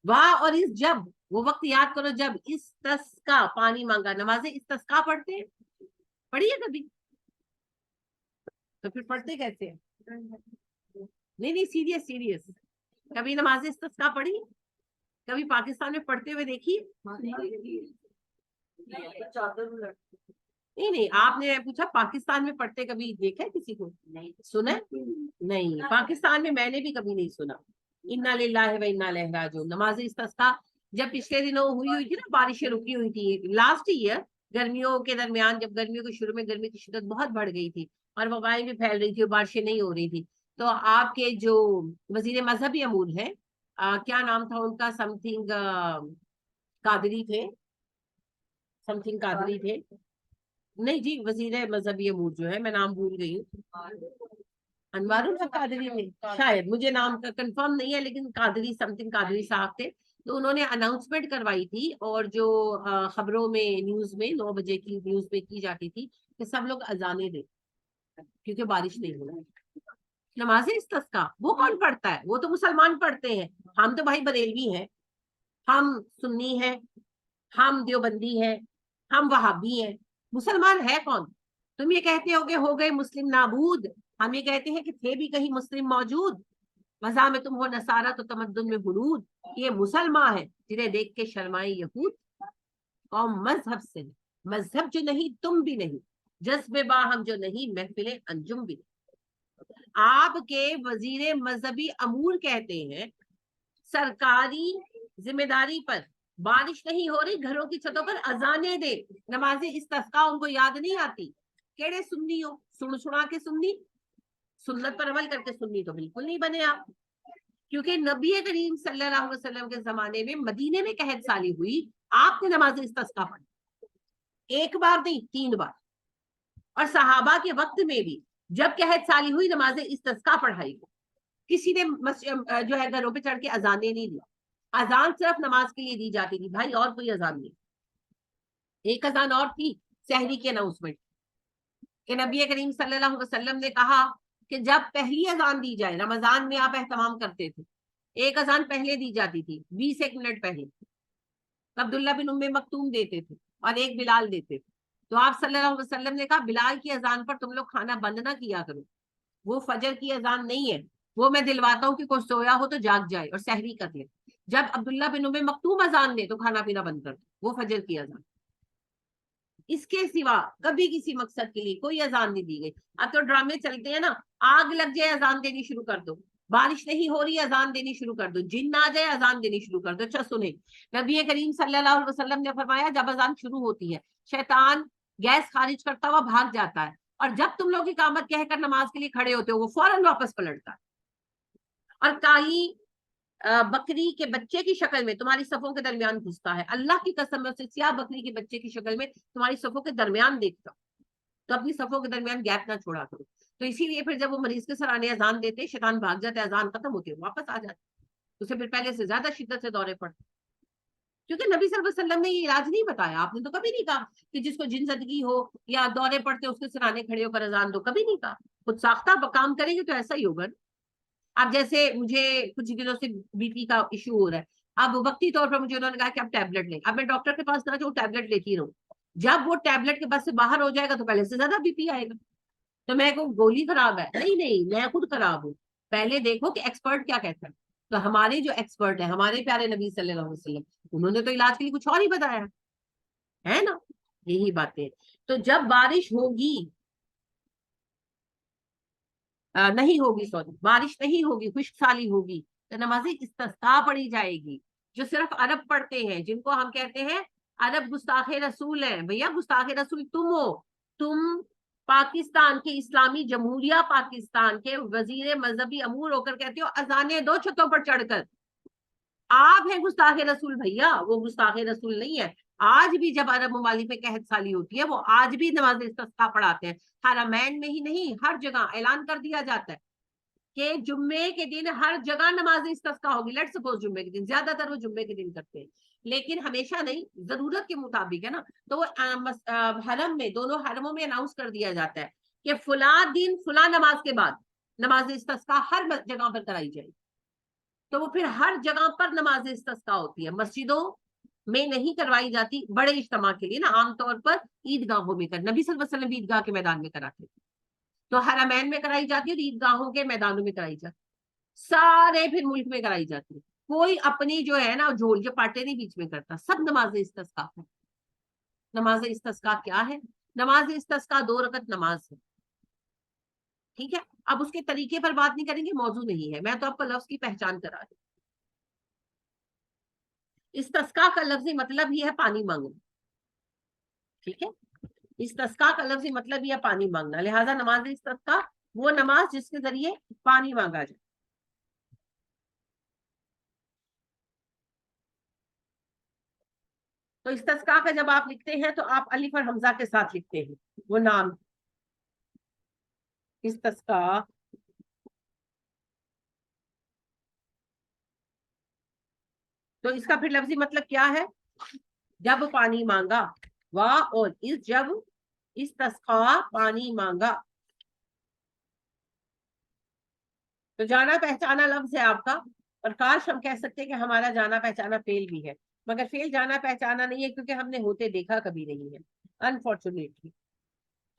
واہ اور اس جب، وہ وقت یاد کرو جب استسقا پانی مانگا۔ نماز استسقا پڑھتے ہیں، پڑھیے کبھی؟ تو پھر پڑھتے کیسے ہیں؟ نہیں سیریس سیریس، کبھی نماز استسقا پڑھی؟ کبھی پاکستان میں پڑھتے ہوئے دیکھی؟ نہیں آپ نے پوچھا پاکستان میں پڑھتے کبھی دیکھا ہے کسی کو؟ سنا ہے؟ نہیں، پاکستان میں نے بھی کبھی نہیں سنا۔ انا للہ و انا الیہ راجعون۔ نماز استسقا جب پچھلے دنوں ہوئی تھی نا، بارشیں رکی ہوئی تھی لاسٹ ایئر گرمیوں کے درمیان، جب گرمیوں کے شروع میں گرمی کی شدت بہت بڑھ گئی تھی اور وبائیں بھی پھیل رہی تھی اور بارشیں نہیں ہو رہی تھی، تو آپ کے جو وزیر مذہبی امور ہیں، کیا نام تھا ان کا، سم تھنگ قادری تھے، سم تھنگ قادری تھے، نہیں جی، وزیر مذہبی امور جو ہے، میں نام بھول گئی ہوں، انوار الحق قادری تھے شاید، مجھے نام کا کنفرم نہیں ہے، لیکن قادری سم تھنگ قادری صاحب تھے۔ تو انہوں نے اناؤنسمنٹ کروائی تھی، اور جو خبروں میں، نیوز میں 9 بجے کی نیوز میں کی جاتی تھی کہ سب لوگ اذانیں دیں کیونکہ بارش نہیں ہو رہی۔ نماز استسقا وہ کون پڑھتا ہے؟ وہ تو مسلمان پڑھتے ہیں، ہم تو بھائی بریلوی ہیں، ہم سنی ہیں، ہم دیوبندی ہیں، ہم وہابی ہیں، مسلمان ہے کون؟ تم یہ کہتے ہو گئے مسلم نابود، ہم یہ کہتے ہیں کہ تھے بھی کہیں مسلم موجود، مزاح میں تم ہو نصارہ تو تمدن میں ہنود۔ یہ مسلمان ہے جنہیں دیکھ کے شرمائے یہود، قوم مذہب سے، مذہب جو نہیں تم بھی نہیں، جذب باہم جو نہیں محفل انجم بھی نہیں۔ آپ کے وزیر مذہبی امور کہتے ہیں سرکاری ذمہ داری پر بارش نہیں ہو رہی، گھروں کی چھتوں پر اذانیں دے، نماز استسقا ان کو یاد نہیں آتی؟ کیڑے سنی ہو، سنا کے سنی، سنت پر عمل کر کے سنی تو بالکل نہیں بنے آپ، کیونکہ نبی کریم صلی اللہ علیہ وسلم کے زمانے میں مدینے میں قحط سالی ہوئی، آپ نے نماز استسقا پڑھی، ایک بار نہیں 3 بار، اور صحابہ کے وقت میں بھی جب قحط سالی ہوئی نماز استسقا پڑھائی، کسی نے جو ہے گھروں پہ چڑھ کے اذانیں نہیں دی، اذان صرف نماز کے لیے دی جاتی تھی بھائی، اور کوئی اذان نہیں۔ ایک اذان اور تھی سحری کے اناؤنسمنٹ، کہ نبی کریم صلی اللہ علیہ وسلم نے کہا کہ جب پہلی اذان دی جائے، رمضان میں آپ اہتمام کرتے تھے، ایک اذان پہلے دی جاتی تھی 20 منٹ پہلے، عبداللہ بن ام مکتوم دیتے تھے اور ایک بلال دیتے تھے، تو آپ صلی اللہ علیہ وسلم نے کہا بلال کی اذان پر تم لوگ کھانا بند نہ کیا کرو، وہ فجر کی اذان نہیں ہے، وہ میں دلواتا ہوں کہ کوئی سویا ہو تو جاگ جائے اور سحری کر لے، جب عبداللہ بن ام مکتوم اذان دے تو کھانا پینا بند کر دو، وہ فجر کی اذان۔ اس کے سوا کبھی کسی مقصد کے لیے کوئی اذان نہیں دی گئی۔ اب تو ڈرامے چلتے ہیں نا، آگ لگ جائے اذان دینی شروع کر دو، بارش نہیں ہو رہی اذان دینی شروع کر دو، جن آ جائے اذان دینی شروع کر دو۔ اچھا سنیں، نبی کریم صلی اللہ علیہ وسلم نے فرمایا جب اذان شروع ہوتی ہے شیطان گیس خارج کرتا ہوا بھاگ جاتا ہے، اور جب تم لوگ اقامت کہہ کر نماز کے لیے کھڑے ہوتے ہو وہ فوراً واپس پلٹتا ہے، اور کالی بکری کے بچے کی شکل میں تمہاری صفوں کے درمیان گھستا ہے، اللہ کی قسم سے سیاہ بکری کے بچے کی شکل میں تمہاری صفوں کے درمیان دیکھتا، تو اپنی صفوں کے درمیان گیپ نہ چھوڑا کرو۔ تو اسی لیے پھر جب وہ مریض کے سرانے اذان دیتے شیطان بھاگ جاتا ہے، اذان ختم ہوتی ہے واپس آ جاتا ہے، اسے پھر پہلے سے زیادہ شدت سے دورے پڑتے، کیونکہ نبی صلی اللہ علیہ وسلم نے یہ علاج نہیں بتایا، آپ نے تو کبھی نہیں کہا کہ جس کو جن زدگی ہو یا دورے پڑتے اس کے سرانے کھڑے ہو کر اذان دو، کبھی نہیں کہا۔ خود ساختہ کام کریں گے تو ایسا ہی ہوگا۔ اب جیسے مجھے کچھ دنوں سے بی پی کا ایشو ہو رہا ہے، اب وقتی طور پر مجھے انہوں نے کہا کہ آپ ٹیبلٹ لیں، اب میں ڈاکٹر کے پاس نہ جو ٹیبلٹ لیتی رہوں، جب وہ ٹیبلٹ کے بس سے باہر ہو جائے گا تو پہلے سے زیادہ بی پی آئے گا، تو میں کو گولی خراب ہے، نہیں میں خود خراب ہوں، پہلے دیکھو کہ ایکسپرٹ کیا کہتا ہے۔ تو ہمارے جو ایکسپرٹ ہیں، ہمارے پیارے نبی صلی اللہ علیہ وسلم، انہوں نے تو علاج کے لیے کچھ اور ہی بتایا ہے نا، یہی باتیں۔ تو جب بارش ہوگی نہیں ہوگی، سوری بارش نہیں ہوگی، خشک سالی ہوگی، تو نماز استسقا پڑھی جائے گی، جو صرف عرب پڑھتے ہیں، جن کو ہم کہتے ہیں عرب گستاخ رسول ہیں۔ بھیا گستاخ رسول تم ہو، تم پاکستان کے اسلامی جمہوریہ پاکستان کے وزیر مذہبی امور ہو کر کہتے ہو اذانیں دو چھتوں پر چڑھ کر، آپ ہیں گستاخ رسول بھیا، وہ گستاخ رسول نہیں ہے۔ آج بھی جب عرب ممالک میں قحط سالی ہوتی ہے وہ آج بھی نماز استسقا پڑھاتے ہیں، حرمین میں ہی نہیں ہر جگہ اعلان کر دیا جاتا ہے کہ جمعے کے دن ہر جگہ نماز استسقا ہوگی. لیٹ سپوز جمعے کے دن، زیادہ تر وہ جمعے کے دن کرتے ہیں، لیکن ہمیشہ نہیں، ضرورت کے مطابق ہے نا. تو وہ حرم میں، دونوں حرموں میں اناؤنس کر دیا جاتا ہے کہ فلاں دن فلاں نماز کے بعد نماز استسقا ہر جگہ پر کرائی جائے. تو وہ پھر ہر جگہ پر نماز استسقا ہوتی ہے. مسجدوں میں نہیں کروائی جاتی بڑے اجتماع کے لیے نا، عام طور پر عیدگاہوں میں نبی صلی اللہ علیہ وسلم عیدگاہ کے میدان میں کراتے تھے. تو حرمین میں کرائی جاتی ہے اور عیدگاہوں کے میدانوں میں کرائی جاتی، سارے پھر ملک میں کرائی جاتی ہے. کوئی اپنی جو ہے نا جھول کے پاٹے نہیں بیچ میں کرتا، سب نماز استسقا ہے. نماز استسقا کیا ہے؟ نماز استسقا 2 رکعت نماز ہے. ٹھیک ہے، اب اس کے طریقے پر بات نہیں کریں گے، موضوع نہیں ہے، میں تو آپ کو لفظ کی پہچان کرا رہی ہوں. استسقا کا لفظی مطلب ہی ہے پانی مانگنا. ٹھیک ہے، استسقا کا لفظی مطلب ہی ہے پانی مانگنا. لہذا نماز استسقا وہ نماز جس کے ذریعے پانی مانگا جائے. تو استسقا کا جب آپ لکھتے ہیں تو آپ الف اور حمزہ کے ساتھ لکھتے ہیں وہ نام استسقا. تو اس کا پھر لفظی مطلب کیا ہے؟ جب پانی مانگا، اور اس جب استسقا پانی مانگا. تو جانا پہچانا لفظ ہے آپ کا، اور کاش ہم کہہ سکتے کہ ہمارا جانا پہچانا فیل بھی ہے، مگر فیل جانا پہچانا نہیں ہے، کیونکہ ہم نے ہوتے دیکھا کبھی نہیں ہے انفارچونیٹلی.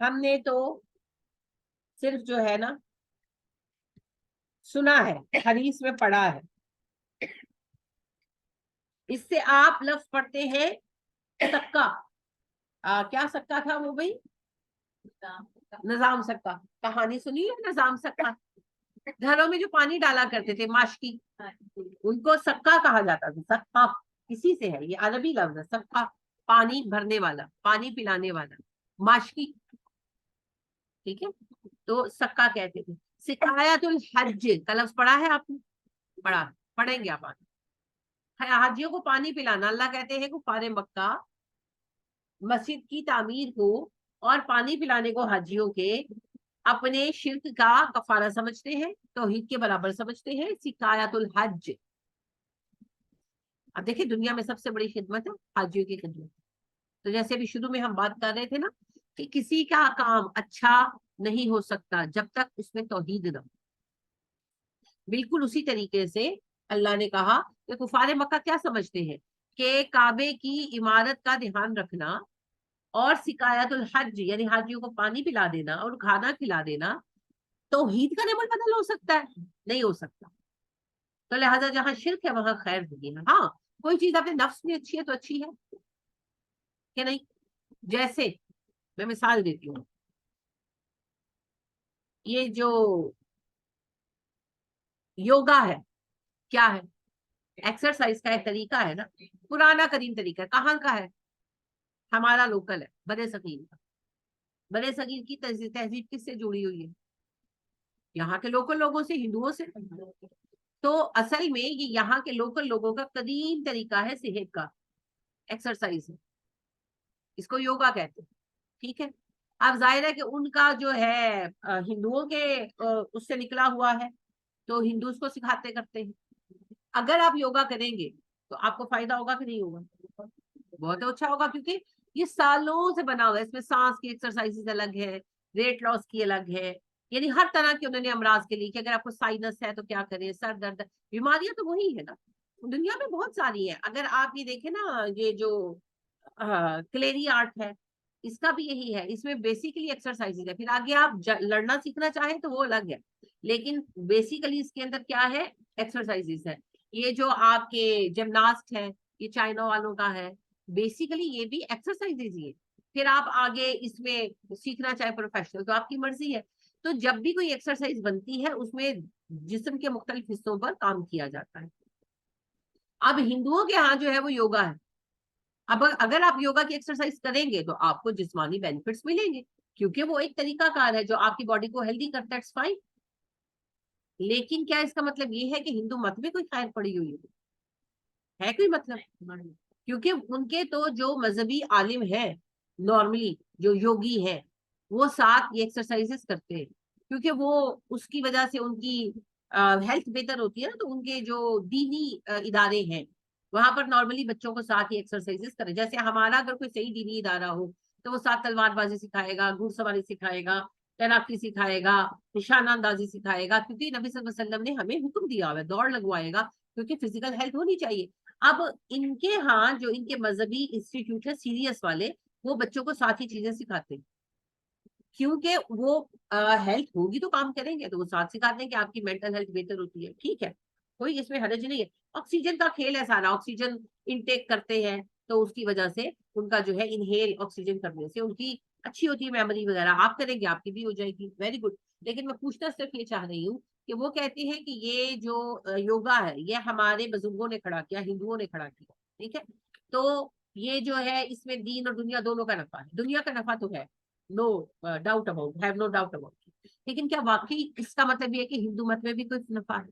ہم نے تو صرف جو ہے نا سنا ہے، حدیث میں پڑھا ہے. اس سے آپ لفظ پڑھتے ہیں سکا. کیا سکا تھا وہ بھائی؟ نظام سکا. کہانی سنی ہے نظام سکا؟ گھروں میں جو پانی ڈالا کرتے تھے ماشکی، ان کو سکا کہا جاتا تھا. سکا کسی سے ہے، یہ عربی لفظ ہے. سکا پانی بھرنے والا، پانی پلانے والا، ماشکی. ٹھیک ہے، تو سکا کہتے تھے. سکایت الحج کا لفظ پڑھا ہے آپ نے؟ پڑھا، پڑھیں گے آپ آگے. حاجیوں کو پانی پلانا، اللہ کہتے ہیں کفار مکہ مسجد کی تعمیر کو اور پانی پلانے کو حاجیوں کے اپنے شرک کا کفارہ سمجھتے ہیں، توحید کے برابر سمجھتے ہیں. سکایت الحج. اب دیکھیں دنیا میں سب سے بڑی خدمت ہے حاجیوں کی خدمت. تو جیسے ابھی شروع میں ہم بات کر رہے تھے نا کہ کسی کا کام اچھا نہیں ہو سکتا جب تک اس میں توحید نہ ہو. بالکل اسی طریقے سے اللہ نے کہا کہ کفار مکہ کیا سمجھتے ہیں کہ کعبے کی عمارت کا دھیان رکھنا اور سکایت الحج یعنی حاجیوں کو پانی پلا دینا اور کھانا کھلا دینا توحید کا نعمت بدل ہو سکتا ہے؟ نہیں ہو سکتا. تو لہٰذا جہاں شرک ہے وہاں خیر نہیں ہے. ہاں کوئی چیز اپنے نفس میں اچھی ہے تو اچھی ہے کہ نہیں. جیسے میں مثال دیتی ہوں، یہ جو یوگا ہے کیا ہے؟ ایکسرسائز کا ایک طریقہ ہے نا، پرانا قدیم طریقہ. کہاں کا ہے؟ ہمارا لوکل ہے، برے صغیر کا. برے صغیر کی تہذیب کس سے جڑی ہوئی ہے؟ یہاں کے لوکل لوگوں سے، ہندوؤں سے. تو اصل میں یہ یہاں کے لوکل لوگوں کا قدیم طریقہ ہے صحت کا، ایکسرسائز ہے. اس کو یوگا کہتے ہیں. ٹھیک ہے، اب ظاہر ہے کہ ان کا جو ہے ہندوؤں کے اس سے نکلا ہوا ہے، تو ہندو اس کو سکھاتے کرتے ہیں. اگر آپ یوگا کریں گے تو آپ کو فائدہ ہوگا کہ نہیں ہوگا؟ بہت اچھا ہوگا، کیونکہ یہ سالوں سے بنا ہوا ہے. اس میں سانس کی ایکسرسائز الگ ہے، ویٹ لاس کی الگ ہے، یعنی ہر طرح کے انہوں نے امراض کے لیے کہ اگر آپ کو سائنس ہے تو کیا کریں، سر درد، بیماریاں تو وہی ہے نا، دنیا میں بہت ساری ہیں. اگر آپ یہ دیکھیں نا یہ جو کلیری آرٹ ہے اس کا بھی یہی ہے، اس میں بیسیکلی ایکسرسائز ہے. پھر آگے آپ لڑنا سیکھنا چاہیں تو وہ الگ ہے، لیکن بیسیکلی اس کے اندر کیا ہے؟ ایکسرسائز ہے. یہ جو آپ کے جمناسٹ ہے، یہ چائنا والوں کا ہے، بیسیکلی یہ بھی ایکسرسائز ہی ہے. پھر آپ آگے اس میں سیکھنا چاہے پروفیشنل تو آپ کی مرضی ہے. تو جب بھی کوئی ایکسرسائز بنتی ہے اس میں جسم کے مختلف حصوں پر کام کیا جاتا ہے. اب ہندوؤں کے ہاں جو ہے وہ یوگا ہے. اب اگر آپ یوگا کی ایکسرسائز کریں گے تو آپ کو جسمانی بینیفٹس ملیں گے، کیونکہ وہ ایک طریقہ کار ہے جو آپ کی باڈی کو ہیلدی کرتا ہے. فائن، لیکن کیا اس کا مطلب یہ ہے کہ ہندو مت میں کوئی خیر پڑی ہوئی ہے کوئی مطلب؟ کیونکہ ان کے تو جو مذہبی عالم ہے نارملی جو یوگی ہے وہ ساتھ یہ ایکسرسائز کرتے ہیں، کیونکہ وہ اس کی وجہ سے ان کی ہیلتھ بہتر ہوتی ہے نا، تو ان کے جو دینی ادارے ہیں وہاں پر نارملی بچوں کو ساتھ ہی ایکسرسائز کرے. جیسے ہمارا اگر کوئی صحیح دینی ادارہ ہو تو وہ ساتھ تلوار بازی سکھائے گا، گھڑ سواری سکھائے گا، تیراکی سکھائے گا، نشانہ اندازی سکھائے گا، کیونکہ نبی صلی اللہ علیہ وسلم نے ہمیں حکم دیا ہوا ہے دوڑ لگوائے گا، کیونکہ فزیکل ہیلتھ ہونی چاہیے. اب ان کے ہاں جو ان کے مذہبی انسٹیٹیوٹ ہے سیریس والے، وہ بچوں کو ساتھ ہی چیزیں سکھاتے ہیں، کیونکہ وہ ہیلتھ ہوگی تو کام کریں گے، تو وہ ساتھ سکھاتے ہیں کہ آپ کی مینٹل ہیلتھ بہتر ہوتی ہے. ٹھیک ہے، کوئی اس میں حرج نہیں ہے. آکسیجن کا کھیل ہے سارا، آکسیجن انٹیک کرتے ہیں تو اس کی وجہ سے ان کا جو ہے انہیل آکسیجن کرنے سے ان کی اچھی ہوتی ہے میموری وغیرہ. آپ کریں گے آپ کی بھی ہو جائے گی، ویری گڈ. لیکن میں پوچھنا صرف یہ چاہ رہی ہوں کہ وہ کہتے ہیں کہ یہ جو یوگا ہے یہ ہمارے بزرگوں نے کھڑا کیا، ہندوؤں نے کھڑا کیا. ٹھیک ہے، تو یہ جو ہے اس میں دین اور دنیا دونوں کا نفع ہے. دنیا کا نفع تو ہے، no doubt about, have no doubt about. لیکن کیا واقعی اس کا مطلب یہ ہے کہ ہندو مت میں بھی کوئی نفع ہے؟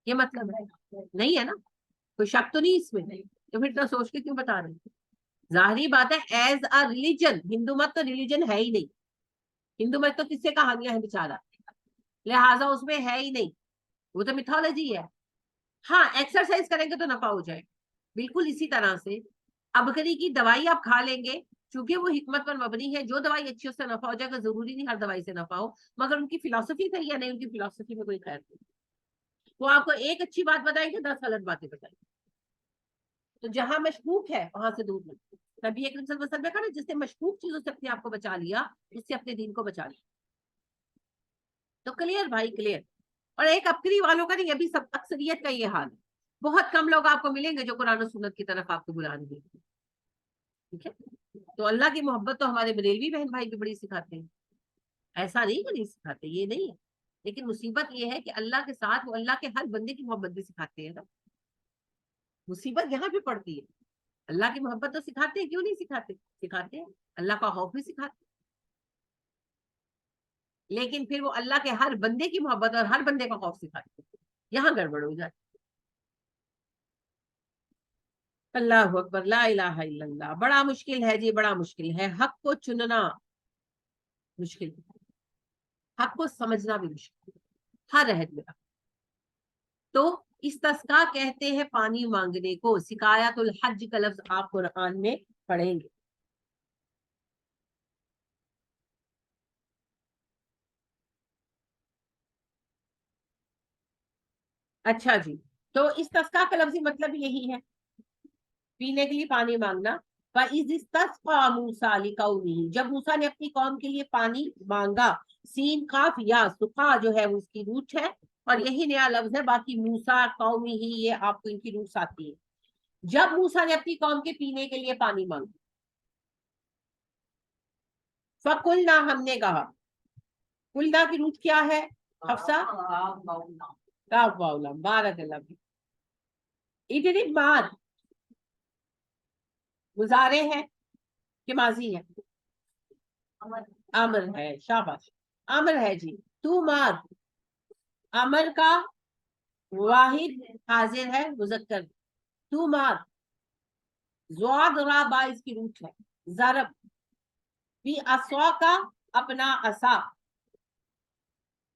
یہ مطلب ہے نہیں ہے نا، کوئی شک تو نہیں اس میں. تو پھر تو سوچ کے کیوں بتا رہے ہیں؟ ظاہری بات ہے ایز اے ریلیجن ہندو مت تو ریلیجن ہے ہی نہیں. ہندو مت تو کس سے کہانیاں ہیں بیچارہ، لہٰذا اس میں ہے ہی نہیں، وہ تو میتھولوجی ہے. ہاں ایکسرسائز کریں گے تو نفع ہو جائے، بالکل اسی طرح سے ابکری کی دوائی آپ کھا لیں گے، چونکہ وہ حکمت پر مبنی ہے، جو دوائی اچھی اس سے نفع ہو جائے گا. ضروری نہیں ہر دوائی سے نفع ہو، مگر ان کی فلسفی صحیح ہے نہیں، ان کی فلسفی میں کوئی خیر نہیں. وہ آپ کو ایک اچھی بات بتائیں گے 10 غلط باتیں بتائیں گے. تو جہاں مشکوک ہے وہاں سے دور رہے. نبی اکرم صلی اللہ علیہ وسلم نے کہا نا، جس نے مشکوک چیزوں سے اپنے آپ کو بچا لیا اس سے اپنے دین کو بچا لیا. تو کلیئر بھائی کلیئر. اور ایک ابکری والوں کا نہیں، ابھی سب اکثریت کا یہ حال ہے. بہت کم لوگ آپ کو ملیں گے جو قرآن و سنت کی طرف آپ کو بلائیں گے. ٹھیک ہے، تو اللہ کی محبت تو ہمارے بریلوی بہن بھائی بھی بڑی سکھاتے ہیں، ایسا نہیں کہ نہیں سکھاتے، یہ نہیں ہے. لیکن مصیبت یہ ہے کہ اللہ کے ساتھ وہ اللہ کے ہر بندے کی محبت بھی سکھاتے ہیں نا. مصیبت یہاں پہ پڑتی ہے. اللہ کی محبت تو سکھاتے ہیں، کیوں نہیں سکھاتے؟ سکھاتے ہیں، اللہ کا خوف بھی سکھاتے ہیں. لیکن پھر وہ اللہ کے ہر بندے کی محبت اور ہر بندے کا خوف سکھاتے ہیں، یہاں گڑبڑ ہو جاتی. اللہ اکبر، لا الہ الا اللہ. بڑا مشکل ہے جی، بڑا مشکل ہے. حق کو چننا مشکل ہے، حق کو سمجھنا بھی مشکل ہے ہر عہد میں. تو استسقا کہتے ہیں پانی مانگنے کو. سقایت الحج کا لفظ آپ قرآن میں پڑھیں گے. اچھا جی، تو استسقا کا لفظی مطلب یہی ہے، پینے کے لیے پانی مانگنا. وَإِذِ اسْتَسْقَىٰ مُوسَىٰ لِقَوْمِهِ، جب موسیٰ نے اپنی قوم کے لیے پانی مانگا. سین قاف یا سقا جو ہے وہ اس کی روٹ ہے، اور یہی نیا لفظ ہے. باقی موسیٰ قومی ہی یہ آپ کو ان کی روٹس آتی ہے. جب موسیٰ نے اپنی قوم کے پینے کے لیے پانی مانگا، فَقُلْنَا ہم نے کہا. قلنا کی روٹ کیا ہے حفصہ؟ کاف واو لام. بارک اللہ فیک. ادھر ماد گزارے ہیں کہ ماضی ہے؟ امر ہے، شاباش، امر ہے جی. تو ماد امر کا واحد حاضر ہے مذکر. تو ماد زواد را با اس کی روٹ ہے. ضرب بھی اسوا کا اپنا اسا.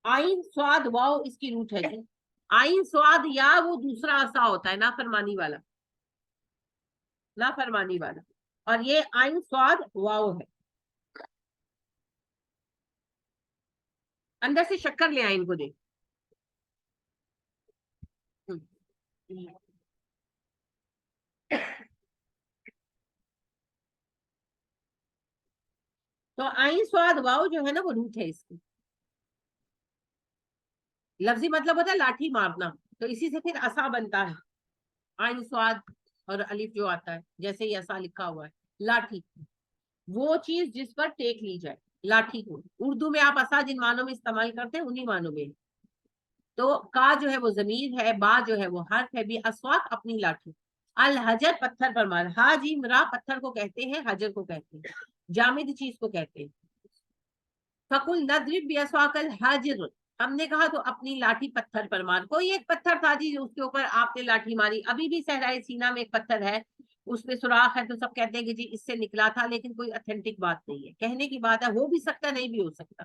آئین سواد واو اس کی روٹ ہے جی. آئین سواد یا وہ دوسرا اسا ہوتا ہے نافرمانی والا، نافرمانی والا، اور یہ آئین سواد واو ہے. اندر سے شکر لے آئیں ان کو دے. تو آئین سواد واو جو ہے نا وہ روٹ ہے اس کی. لفظی مطلب ہوتا ہے لاٹھی مارنا، تو اسی سے پھر اسا بنتا ہے. آئین سواد اور الف جو آتا ہے جیسے یہ ایسا لکھا ہوا ہے لاٹھی، وہ چیز جس پر ٹیک لی جائے. لاٹھی کو اردو میں آپ اسا جن معنوں میں استعمال کرتے ہیں انہی معنوں میں. تو کا جو ہے وہ ضمیر ہے، با جو ہے وہ حرف ہے. بھی اسواق اپنی لاٹھی. الحجر پتھر پر مار. ہا جیم را پتھر کو کہتے ہیں، حجر کو کہتے ہیں، جامد چیز کو کہتے ہیں. فقل نضرب بیسواق الحجر، ہم نے کہا تو اپنی لاٹھی پتھر پر مار. کوئی ایک پتھر تھا جی اس کے اوپر آپ نے لاٹھی ماری. ابھی بھی صحرائے سینا میں ایک پتھر ہے اس میں سوراخ ہے، تو سب کہتے ہیں کہ جی اس سے نکلا تھا، لیکن کوئی اتھینٹک بات نہیں ہے. کہنے کی بات ہے، ہو بھی سکتا نہیں بھی ہو سکتا.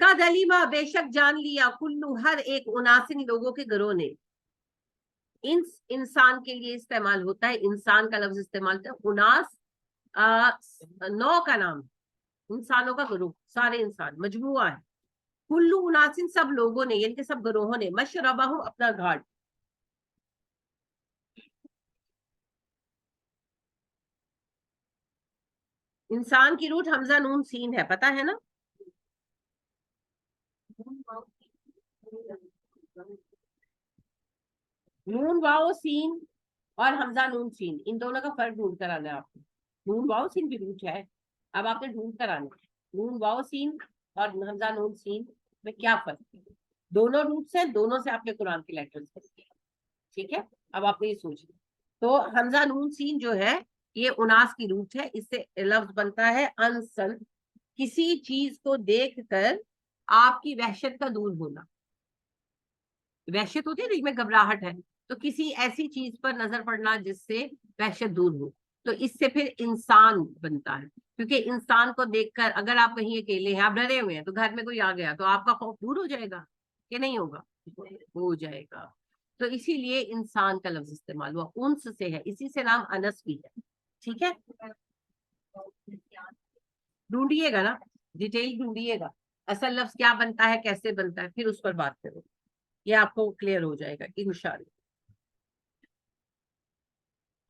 قد علیما بے شک جان لیا، کلو ہر ایک، اناسن لوگوں کے گروہ نے، انسان کے لیے استعمال ہوتا ہے، انسان کا لفظ استعمال ہوتا ہے، اناس نو کا نام، انسانوں کا گروہ، سارے انسان مجموعہ ہے، کلو اناسن سب لوگوں نے یعنی کہ سب گروہوں نے، مشربہم اپنا گھاٹ، انسان کی روٹ حمزہ نون سین ہے، پتہ ہے نا؟ نون واؤ سین اور حمزہ نون سین، ان دونوں کا فرق ڈھونڈ کر آنا ہے آپ کو، نون واؤ سین بھی روٹ ہے، اب آپ نے ڈھونڈ کر آنا ہے نون واؤ سین اور حمزہ نون سین میں کیا فرق ہے، دونوں روٹس ہیں، دونوں سے آپ نے قرآن کے لیٹرز پڑھے، ٹھیک ہے؟ اب آپ نے یہ سوچنا، تو حمزہ نون سین جو ہے یہ اناس کی روٹ ہے، اس سے لفظ بنتا ہے انسن، کسی چیز کو دیکھ کر آپ کی وحشت کا دور ہونا، وحشت ہوتی ہے میں گھبراہٹ ہے، تو کسی ایسی چیز پر نظر پڑنا جس سے وحشت دور ہو، تو اس سے پھر انسان بنتا ہے، کیونکہ انسان کو دیکھ کر اگر آپ کہیں اکیلے ہیں، آپ ڈرے ہوئے ہیں، تو گھر میں کوئی آ گیا تو آپ کا خوف دور ہو جائے گا کہ نہیں ہوگا؟ ہو جائے گا، تو اسی لیے انسان کا لفظ استعمال ہوا، انس سے ہے، اسی سے نام انس بھی ہے، ٹھیک ہے؟ ڈھونڈیے گا نا، ڈیٹیل ڈھونڈیے گا اصل لفظ کیا بنتا ہے، کیسے بنتا ہے، پھر اس پر بات کرو، یہ آپ کو کلیئر ہو جائے گا انشاءاللہ۔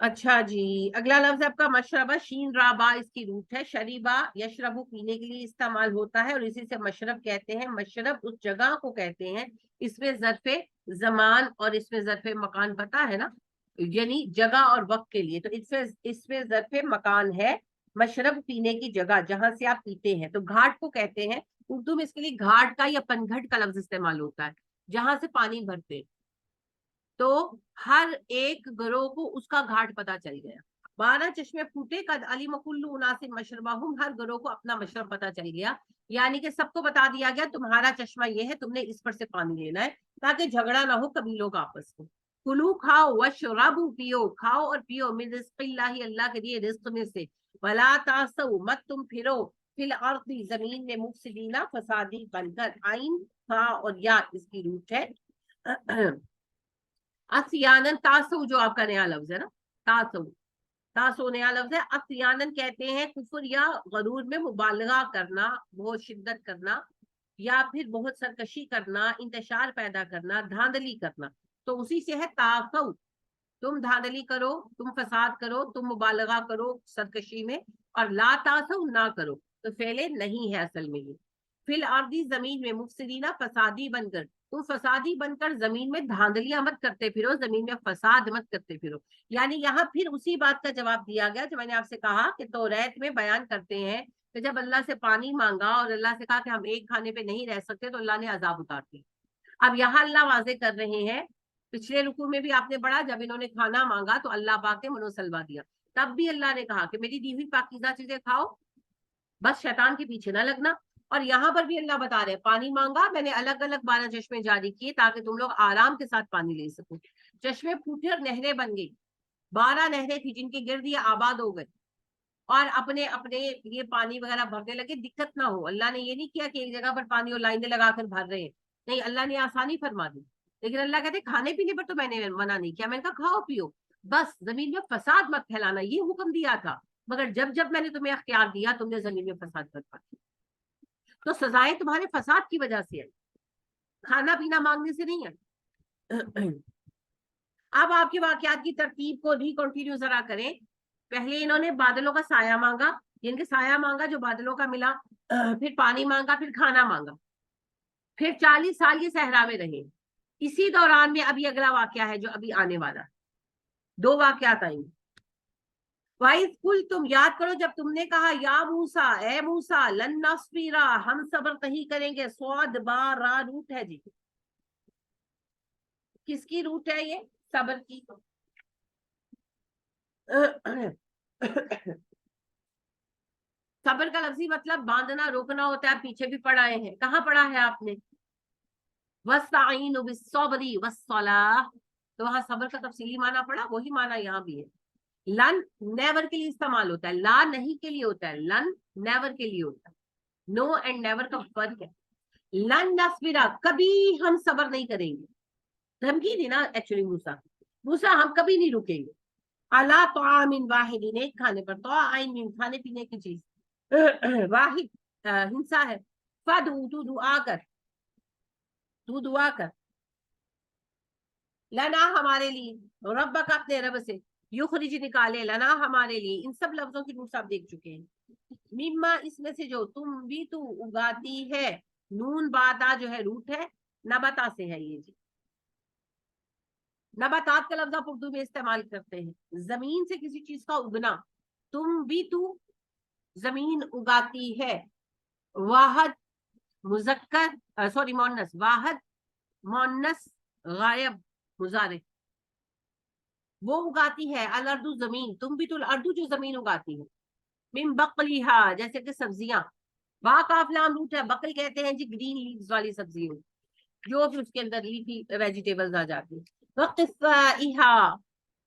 اچھا جی، اگلا لفظ آپ کا مشربہ، شین را با اس کی روٹ ہے، شریبا یشربو پینے کے لیے استعمال ہوتا ہے، اور اسی سے مشرب کہتے ہیں، مشرب اس جگہ کو کہتے ہیں، اس میں ظرف زمان اور اس میں ظرف مکان پتا ہے نا، یعنی جگہ اور وقت کے لیے، تو اس میں ظرف مکان ہے، مشرب پینے کی جگہ جہاں سے آپ پیتے ہیں، تو گھاٹ کو کہتے ہیں، اردو میں اس کے لیے گھاٹ کا یا پنگھٹ کا لفظ استعمال ہوتا ہے، جہاں سے پانی بھرتے، تو ہر ایک گروہ کو اس کا گھاٹ پتا چل گیا، 12 چشمے پھوٹے، قد علیم کل اناس مشربہم، ہر گروہ کو اپنا مشرب پتا چل گیا، یعنی کہ سب کو بتا دیا گیا تمہارا چشمہ یہ ہے، تم نے اس پر سے پانی لینا ہے، تاکہ جھگڑا نہ ہو قبیلوں کا آپس میں، کلو کھاؤ وشربو پیو، کھاؤ اور پیو، من رزق اللہ اللہ کے دیے رزق میں سے، ولا تعثوا مت تم پھرو، فی الارض زمین میں، مفسدین فسادی بن کر، عین تھا اور یا اس کی روٹ ہے اسیانن، تاسو جو آپ کا نیا لفظ ہے نا، تاسو، تاسو نیا لفظ ہے، اسیانن کہتے ہیں کفر یا غرور میں مبالغہ کرنا، بہت شدت کرنا، یا پھر بہت سرکشی کرنا، انتشار پیدا کرنا، دھاندلی کرنا، تو اسی سے ہے تاسو، تم دھاندلی کرو، تم فساد کرو، تم مبالغہ کرو سرکشی میں، اور لا تاسو نہ کرو، تو فعل نہیں ہے اصل میں یہ، فی الارض زمین میں، مفسدینہ فسادی بن کر، تم فسادی بن کر زمین میں دھاندلیاں مت کرتے پھرو، زمین میں فساد مت کرتے پھرو، یعنی یہاں پھر اسی بات کا جواب دیا گیا جو میں نے آپ سے کہا کہ توریت میں بیان کرتے ہیں کہ جب اللہ سے پانی مانگا اور اللہ سے کہا کہ ہم ایک کھانے پہ نہیں رہ سکتے تو اللہ نے عذاب اتار دیا، اب یہاں اللہ واضح کر رہے ہیں، پچھلے رکوع میں بھی آپ نے پڑھا جب انہوں نے کھانا مانگا تو اللہ پاک نے منہ سلوا دیا، تب بھی اللہ نے کہا کہ میری دی ہوئی پاکیزہ چیزیں کھاؤ، بس شیطان کے پیچھے نہ لگنا، اور یہاں پر بھی اللہ بتا رہے ہیں پانی مانگا، میں نے الگ الگ 12 چشمے جاری کیے تاکہ تم لوگ آرام کے ساتھ پانی لے سکو، چشمے پھوٹے اور نہریں بن گئی، 12 نہریں تھی جن کے گرد یہ آباد ہو گئے، اور اپنے اپنے یہ پانی وغیرہ بھرنے لگے، دقت نہ ہو، اللہ نے یہ نہیں کیا کہ ایک جگہ پر پانی اور لائنیں لگا کر بھر رہے ہیں، نہیں، اللہ نے آسانی فرما دی، لیکن اللہ کہتے کھانے پینے پر تو میں نے منع نہیں کیا، میں نے کہا کھاؤ پیو، بس زمین میں فساد مت پھیلانا، یہ حکم دیا تھا، مگر جب جب میں نے تمہیں اختیار دیا تم نے زمین میں فساد برپا کیا، تو سزائیں تمہارے فساد کی وجہ سے ہے، کھانا پینا مانگنے سے نہیں ہے۔ اب آپ کے واقعات کی ترتیب کو ریکنٹینیو ذرا کریں، پہلے انہوں نے بادلوں کا سایہ مانگا، جن کے سایہ مانگا جو بادلوں کا ملا، پھر پانی مانگا، پھر کھانا مانگا، پھر 40 سال یہ صحرا میں رہے، اسی دوران میں ابھی اگلا واقعہ ہے جو ابھی آنے والا ہے، 2 واقعات آئیں گے، وَإِذْ قُلْتُمْ یاد کرو جب تم نے کہا یا موسیٰ، اے موسیٰ، لن نصبر، ہم صبر نہیں کریں گے، صاد با را روٹ ہے جی، کس کی روٹ ہے یہ؟ صبر کی، صبر کا لفظی مطلب باندھنا روکنا ہوتا ہے، پیچھے بھی پڑھائے ہیں، کہاں پڑھا ہے آپ نے؟ وَاسْتَعِینُوا بِالصَّبْرِ وَالصَّلَاةِ، تو وہاں صبر کا تفصیلی معنی پڑھا، وہی معنی یہاں بھی ہے، لن نیور کے لیے استعمال ہوتا ہے، لا نہیں کے لیے ہوتا ہے، لن نیور کے لیے ہوتا ہے، نو اینڈ نیور کا فرق ہے، لن نصبرا، کبھی ہم صبر نہیں کریں گے. دھمکی دی نا ایکچولی موسیٰ ہم کبھی نہیں رکیں گے. علی طعام واحد، ایک کھانے پر، طعام کھانے پینے کی چیز، واحد ہنسا ہے. فدعو، تو دعا کر، تو دعا کر، لنا ہمارے لیے، ربک اپنے رب سے، یخرج نکالے، لنا ہمارے لیے. ان سب لفظوں کی روٹ آپ دیکھ چکے ہیں. مما اس میں سے جو تم بھی تو اگاتی ہے، نون باتا جو ہے روٹ ہے، نبتا سے ہے یہ جی. نباتات کا لفظ آپ اردو میں استعمال کرتے ہیں، زمین سے کسی چیز کا اگنا. تم بھی تو زمین اگاتی ہے، واحد مذکر سوری مونس، واحد مونس غائب مضارع، وہ اگاتی ہے. الارض زمین، تم بھی تو الارض جو زمین اگاتی ہے. من بقلیہا جیسے کہ سبزیاں، با کاف لام روٹ ہے. بقل کہتے ہیں جی گرین لیوز والی سبزیوں، جو بھی اس کے اندر لیفی ویجیٹیبلز آ جاتی ہیں. وقفائہا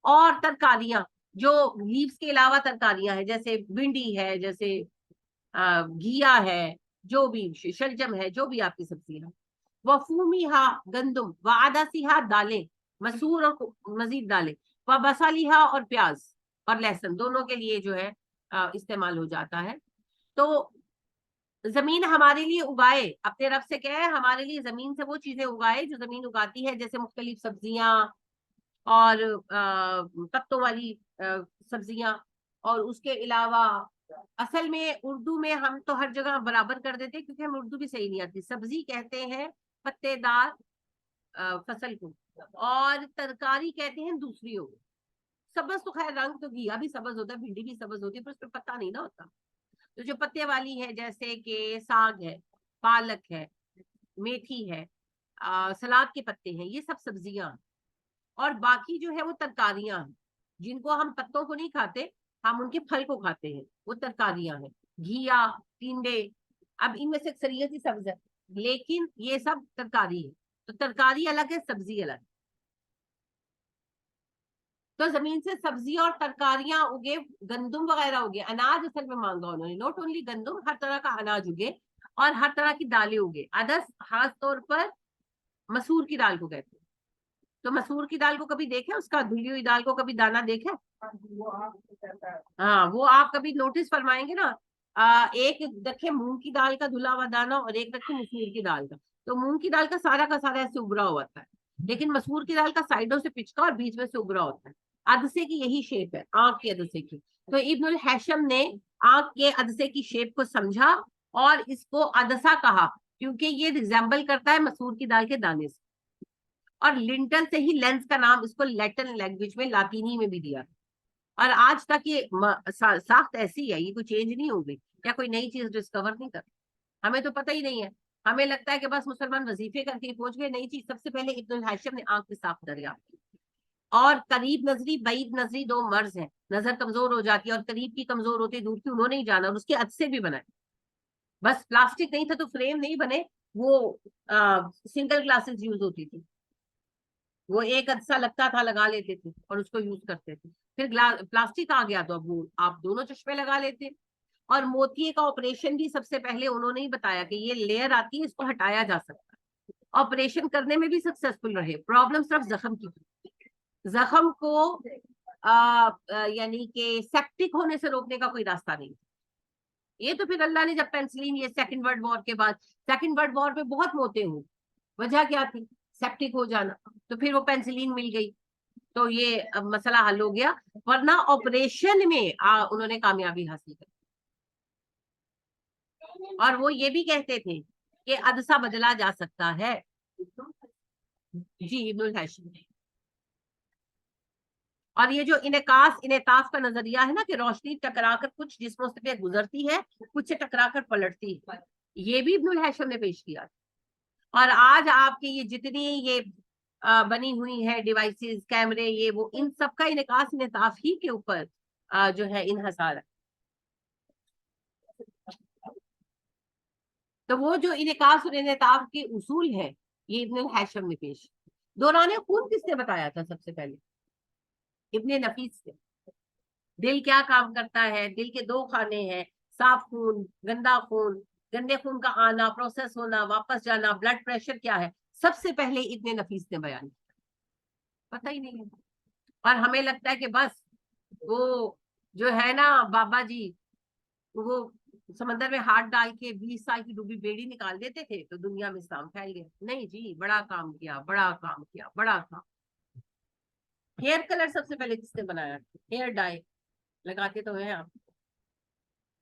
اور ترکاریاں، جو لیوز کے علاوہ ترکاریاں ہیں، جیسے بھنڈی ہے، جیسے گھیا ہے، جو بھی شلجم ہے، جو بھی آپ کی سبزی ہے. وفومیہا گندم، وعدسیہا دالیں، مسور اور مزید دالیں، وبصلیہا اور پیاز اور لہسن دونوں کے لیے جو ہے استعمال ہو جاتا ہے. تو زمین ہمارے لیے اگائے، اپنے رب سے کہے ہمارے لیے زمین سے وہ چیزیں اگائے جو زمین اگاتی ہے، جیسے مختلف سبزیاں اور پتوں والی سبزیاں. اور اس کے علاوہ اصل میں اردو میں ہم تو ہر جگہ برابر کر دیتے کیونکہ ہم اردو بھی صحیح نہیں آتی. سبزی کہتے ہیں پتے دار فصل کو، اور ترکاری کہتے ہیں دوسری ہو. سبز تو خیر رنگ تو گھیا بھی سبز ہوتا ہے، بھنڈی بھی سبز ہوتی ہے، پر اس پہ پتہ نہیں نا ہوتا. تو جو پتے والی ہے جیسے کہ ساگ ہے، پالک ہے، میتھی ہے، سلاد کے پتے ہیں، یہ سب سبزیاں. اور باقی جو ہے وہ ترکاریاں ہیں، جن کو ہم پتوں کو نہیں کھاتے، ہم ان کے پھل کو کھاتے ہیں، وہ ترکاریاں ہیں. گھیا، ٹنڈے، اب ان میں سے اکثریت ہی سبز ہے لیکن یہ سب ترکاری ہے. تو ترکاری الگ ہے، سبزی الگ. تو زمین سے سبزی اور ترکاریاں اگے، گندم وغیرہ اگے. اناج اصل میں مانگا انہوں نے، نوٹ اونلی گندم، ہر طرح کا اناج اگے اور ہر طرح کی دالیں اگے. ادرس خاص طور پر مسور کی دال کو کہتے ہیں. تو مسور کی دال کو کبھی دیکھا، اس کا دھلی ہوئی دال کو کبھی دانا دیکھا؟ ہاں، وہ آپ کبھی نوٹس فرمائیں گے نا، ایک رکھے مونگ کی دال کا دھلا ہوا دانا اور ایک رکھے مسور کی دال کا. تو مونگ کی دال کا سارا ایسے ابرا ہوتا ہے، لیکن مسور کی دال کا سائڈوں سے پچکا اور بیچ میں سے ابرا ہوتا ہے. عدسے کی یہی شیپ ہے، آنکھ کے عدسے کی. تو ابن الحشم نے آنکھ کے عدسے کی شیپ کو سمجھا اور اس کو عدسہ کہا، کیونکہ یہ ریزمبل کرتا ہے مسور کی دال کے دانے سے. اور لنٹل سے ہی لینس کا نام اس کو لیٹن لینگویج میں، لاطینی میں بھی دیا. اور آج تک یہ ساخت ایسی ہے، یہ کوئی چینج نہیں ہو گئی یا کوئی نئی چیز ڈسکور نہیں کر. ہمیں تو پتہ ہی نہیں ہے، ہمیں لگتا ہے کہ بس مسلمان وظیفے کر کے پہنچ گئے. نئی چیز سب سے پہلے ابن الحشم نے آنکھ کی ساخت دریافت کی. اور قریب نظری بعید نظری دو مرض ہیں، نظر کمزور ہو جاتی ہے اور قریب کی کمزور ہوتی ہے، دور کی انہوں نے ہی جانا. اور اس کے عدسے بھی بنائے، بس پلاسٹک نہیں تھا تو فریم نہیں بنے، وہ سنگل گلاسز یوز ہوتی تھی، وہ ایک عدسہ لگتا تھا لگا لیتے تھے اور اس کو یوز کرتے تھے. پھر پلاسٹک آ گیا تو اب وہ آپ دونوں چشمے لگا لیتے. اور موتیے کا آپریشن بھی سب سے پہلے انہوں نے ہی بتایا کہ یہ لیئر آتی ہے، اس کو ہٹایا جا سکتا ہے. آپریشن کرنے میں بھی سکسیسفل رہے. پرابلم صرف زخم کی تھی، زخم کو یعنی کہ سیپٹک ہونے سے روکنے کا کوئی راستہ نہیں. یہ تو پھر اللہ نے جب پینسلین، یہ سیکنڈ ورلڈ وار کے بعد، سیکنڈ ورلڈ وار میں بہت موتیں ہوئی، وجہ کیا تھی؟ سیپٹک ہو جانا. تو پھر وہ پینسلین مل گئی تو یہ مسئلہ حل ہو گیا، ورنہ آپریشن میں انہوں نے کامیابی حاصل کی. اور وہ یہ بھی کہتے تھے کہ عدسہ بدلا جا سکتا ہے. جی ابن الحشم. اور یہ جو انعطاف کا نظریہ ہے نا کہ روشنی ٹکرا کر کچھ جسموں سے گزرتی ہے، کچھ سے ٹکرا کر پلٹتی ہے، یہ بھی ابن الحشم نے پیش کیا. اور آج آپ کی یہ جتنی یہ بنی ہوئی ہے ڈیوائسز، کیمرے، یہ وہ، ان سب کا انعطاف ہی کے اوپر جو ہے انحصار ہے. تو وہ جو انعکاس اور انعطاف کے اصول ہے، یہ ابن الحشم نے پیش. دوران خون کس نے بتایا تھا سب سے پہلے؟ ابن نفیس سے. دل کیا کام کرتا ہے؟ دل کے دو خانے ہیں، صاف خون، گندا خون. گندے خون کا آنا، پروسیس ہونا، واپس جانا، بلڈ پریشر کیا ہے، سب سے پہلے ابن نفیس نے بیان کیا، پتہ ہی نہیں ہے. اور ہمیں لگتا ہے کہ بس وہ جو ہے نا بابا جی، وہ سمندر میں ہاتھ ڈال کے 20 سال کی ڈوبی بیڑی نکال دیتے تھے تو دنیا میں اسلام پھیل گیا. نہیں جی، بڑا کام کیا، بڑا کام کیا، بڑا کام. ہیئر کلر سب سے پہلے کس نے بنایا؟ ہیئر ڈائی لگاتے تو ہیں آپ.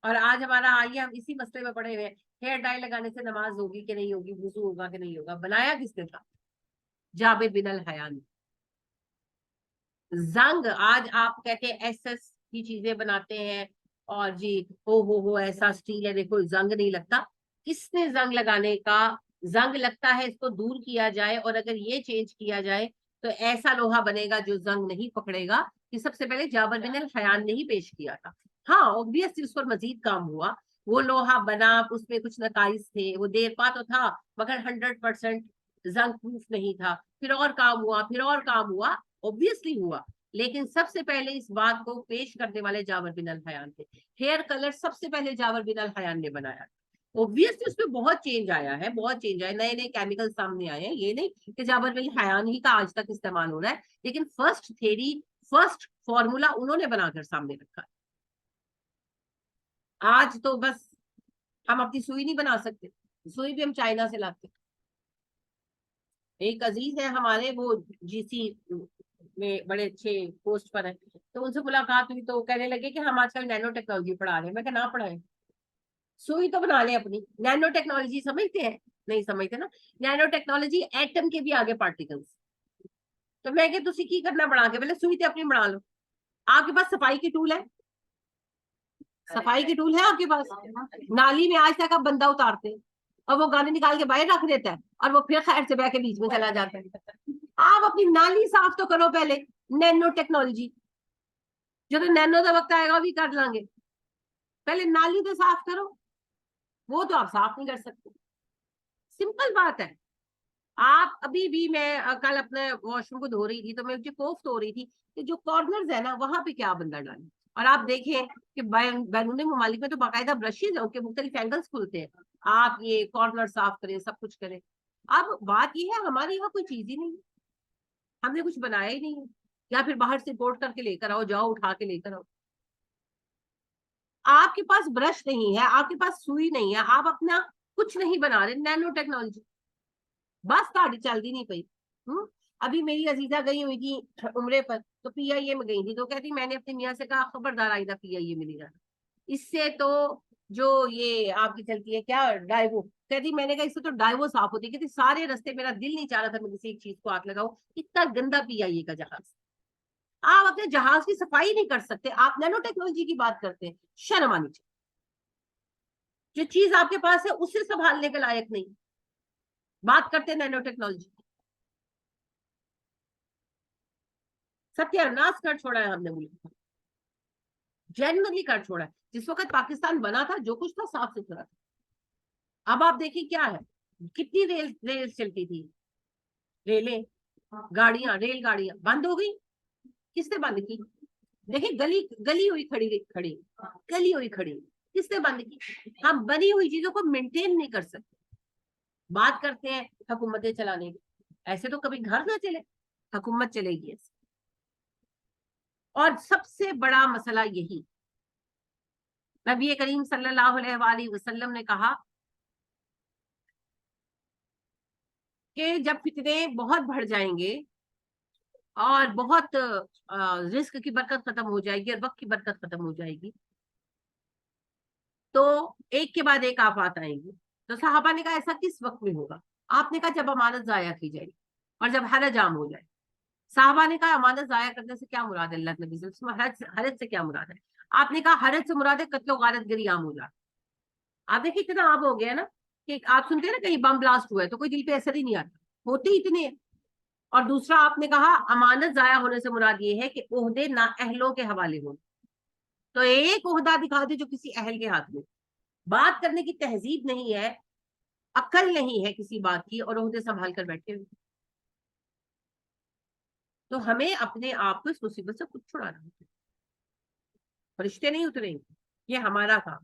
اور آج ہمارا آئیے ہم اسی مسئلے میں پڑے ہوئے، ہیئر ڈائی لگانے سے نماز ہوگی کہ نہیں ہوگی، وضو ہوگا کہ نہیں ہوگا. بنایا کس نے تھا؟ جابر بن الحیان. زنگ آج آپ کہتے ہیں ایس ایس کی چیزیں بناتے ہیں اور جی ہو ایسا اسٹیل ہے دیکھو زنگ نہیں لگتا. کس نے زنگ لگانے کا؟ زنگ لگتا ہے اس کو دور کیا جائے اور اگر یہ چینج کیا جائے تو ایسا لوہا بنے گا جو زنگ نہیں پکڑے گا. یہ سب سے پہلے جابر بن الحیان نے ہی پیش کیا تھا. ہاں اوبویسلی اس پر مزید کام ہوا، وہ لوہا بنا، اس میں کچھ نقائص تھے، وہ دیر پا تو تھا مگر 100% زنگ پروف نہیں تھا. پھر اور کام ہوا، پھر اور کام ہوا، اوبویسلی ہوا. لیکن سب سے پہلے اس بات کو پیش کرنے والے جابر بن الحیان تھے. ہیئر کلر سب سے پہلے جابر بن الحیان نے بنایا. اوبویسلی اس میں بہت چینج آیا ہے، بہت چینج آیا، نئے نئے کیمیکل سامنے آئے ہیں. یہ نہیں کہ جابر بن الحیان ہی کا آج تک استعمال ہو رہا ہے، لیکن فرسٹ تھیری، فرسٹ فارمولا انہوں نے بنا کر سامنے رکھا. آج تو بس ہم اپنی سوئی نہیں بنا سکتے، سوئی بھی ہم چائنا سے لاتے. ایک عزیز ہے ہمارے، وہ جی سی میں بڑے اچھے پوسٹ پر ہیں، تو ان سے ملاقات ہوئی تو کہنے لگے کہ ہم آج کل نینو ٹیکنالوجی پڑھا رہے ہیں. میں کہ نہ پڑھائیں، سوئی تو بنا لیں اپنی. نینو ٹیکنالوجی سمجھتے ہیں؟ نہیں سمجھتے نا. نینو ٹیکنالوجی ایٹم کے بھی آگے پارٹیکلز. تو میں کہ تسی کی کرنا بنا کے، پہلے سوئی تے اپنی بنا لو. آپ کے پاس صفائی کی ٹول ہے؟ صفائی کی ٹول ہے آپ کے پاس؟ نالی میں آج تک آپ بندہ اتارتے اور وہ گانے نکال کے باہر رکھ دیتا ہے اور وہ پھر خیر سے بہ کے بیچ میں چلا جاتا ہے. آپ اپنی نالی صاف تو کرو پہلے. نینو ٹیکنالوجی جو تو نینو کا وقت آئے گا بھی کر لیں گے، پہلے نالی تو صاف کرو. وہ تو آپ صاف نہیں کر سکتے. سمپل بات ہے. آپ ابھی بھی، میں کل اپنے واش روم کو دھو رہی تھی تو میں مجھے کوفت ہو رہی تھی کہ جو کارنرز ہے نا وہاں پہ کیا بندہ ڈالے. اور آپ دیکھیں کہ بیرونی ممالک میں تو باقاعدہ برشز ہیں کہ مختلف اینگلز کھلتے ہیں، آپ یہ کارنر صاف کریں، سب کچھ کریں. اب بات یہ ہے ہمارے یہاں کوئی چیز ہی نہیں ہے، ہم نے کچھ بنایا ہی نہیں ہے. یا پھر باہر سے امپورٹ کر کے لے کر آؤ، جاؤ اٹھا کے لے کر آؤ. آپ کے پاس برش نہیں ہے، آپ کے پاس سوئی نہیں ہے، آپ اپنا کچھ نہیں بنا رہے. نینو ٹیکنالوجی بس گاڑی چلتی نہیں پئی. ابھی میری عزیزہ گئی ہوئی تھی عمرے پر، تو پی آئی اے میں گئی تھی، تو کہتی میں نے اپنے میاں سے کہا خبردار آئندہ پی آئی اے میں نہیں جانا. اس سے تو جو یہ آپ کی چلتی ہے کیا ڈائیو، کہتی میں نے کہا اس سے تو ڈائیو صاف ہوتی. کہتی سارے رستے میرا دل نہیں چاہ رہا تھا میں کسی ایک چیز کو ہاتھ لگاؤں، اتنا گندا پی آئی اے کا جہاز. آپ اپنے جہاز کی صفائی نہیں کر سکتے، آپ نینو ٹیکنالوجی کی بات کرتے ہیں. شرم آنی چاہیے. جو چیز آپ کے پاس ہے اسے سنبھالنے کے لائق نہیں، بات کرتے ہیں نینو ٹیکنالوجی. ستیہ کر چھوڑا ہے ہم نے ملک کو، جنرلی کر چھوڑا ہے. جس وقت پاکستان بنا تھا جو کچھ تھا صاف ستھرا تھا. اب آپ دیکھیں کیا ہے، کتنی ریل چلتی تھی، ریلیں، گاڑیاں، ریل گاڑیاں بند ہو گئی. کس نے بند کی؟ دیکھیں گلی ہوئی کھڑی، کس نے بند کی؟ ہم بنی ہوئی چیزوں کو مینٹین نہیں کر سکتے. بات کرتے ہیں حکومتیں چلانے کی، ایسے تو کبھی گھر نہ چلے، حکومت چلے گی ایسے. اور سب سے بڑا مسئلہ یہی، نبی کریم صلی اللہ علیہ وآلہ وسلم نے کہا کہ جب فتنے بہت بڑھ جائیں گے اور بہت رزق کی برکت ختم ہو جائے گی اور وقت کی برکت ختم ہو جائے گی تو ایک کے بعد ایک آفات آئیں گی. تو صحابہ نے کہا ایسا کس وقت میں ہوگا؟ آپ نے کہا جب امانت ضائع کی جائے اور جب حرج عام ہو جائے. صحابہ نے کہا امانت ضائع کرنے سے کیا مراد ہے؟ اللہ نبی صلی اللہ علیہ وسلم حرج سے کیا مراد ہے؟ آپ نے کہا حرج سے مراد ہے قتل و غارت گری عام ہو جائے. آپ دیکھیں اتنا عام ہو گیا نا کہ آپ سنتے ہیں نا کہیں بم بلاسٹ ہوا ہے تو کوئی دل پہ اثر ہی نہیں آتا، ہوتے ہی اتنے ہیں. اور دوسرا آپ نے کہا امانت ضائع ہونے سے مراد یہ ہے کہ عہدے نااہلوں کے حوالے ہوں. تو ایک عہدہ دکھا دے جو کسی اہل کے ہاتھ میں. بات کرنے کی تہذیب نہیں ہے، عقل نہیں ہے کسی بات کی، اور عہدے سنبھال کر بیٹھے ہوئے. تو ہمیں اپنے آپ کو اس مصیبت سے خود چھڑانا ہے. فرشتے نہیں اتریں گے، یہ ہمارا کام.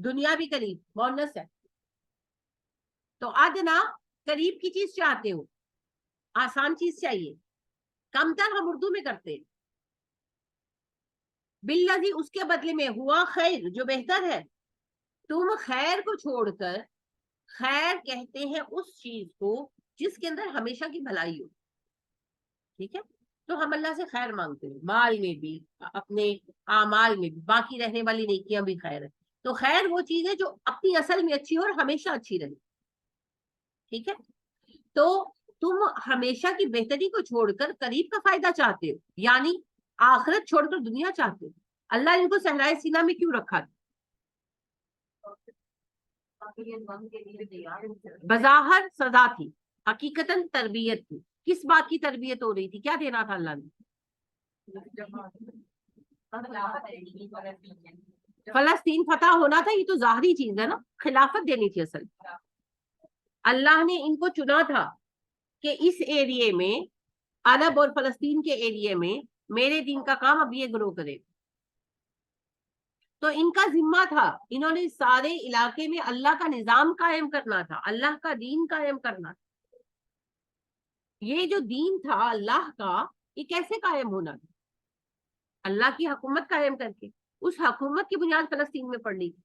دنیا بھی قریب مونس ہے. تو ادنا قریب کی چیز چاہتے ہو, آسان چیز چاہیے, کم تر ہم اردو میں کرتے ہیں. بالذی اس کے بدلے میں, ہوا خیر جو بہتر ہے. تم خیر کو چھوڑ کر, خیر کہتے ہیں اس چیز کو جس کے اندر ہمیشہ کی بھلائی ہو. ٹھیک ہے, تو ہم اللہ سے خیر مانگتے ہیں, مال میں بھی, اپنے اعمال میں بھی, باقی رہنے والی نیکیاں بھی خیر ہے. تو خیر وہ چیز ہے جو اپنی اصل میں اچھی ہو اور ہمیشہ اچھی رہے. ٹھیک ہے, تو تم ہمیشہ کی بہتری کو چھوڑ کر قریب کا فائدہ چاہتے ہو, یعنی آخرت چھوڑ کر دنیا چاہتے ہو. اللہ نے ان کو صحرائے سینا میں کیوں رکھا تھا؟ بظاہر سزا تھی, حقیقتاً تربیت تھی. کس بات کی تربیت ہو رہی تھی؟ کیا دینا تھا اللہ نے؟ فلسطین فتح ہونا تھا, یہ تو ظاہری چیز ہے نا, خلافت دینی تھی. اصل اللہ نے ان کو چنا تھا کہ اس ایریے میں, عرب اور فلسطین کے ایریے میں میرے دین کا کام اب یہ گرو کرے. تو ان کا ذمہ تھا, انہوں نے سارے علاقے میں اللہ کا نظام قائم کرنا تھا, اللہ کا دین قائم کرنا تھا. یہ جو دین تھا اللہ کا, یہ کیسے قائم ہونا تھا؟ اللہ کی حکومت قائم کر کے. اس حکومت کی بنیاد فلسطین میں پڑنی تھی.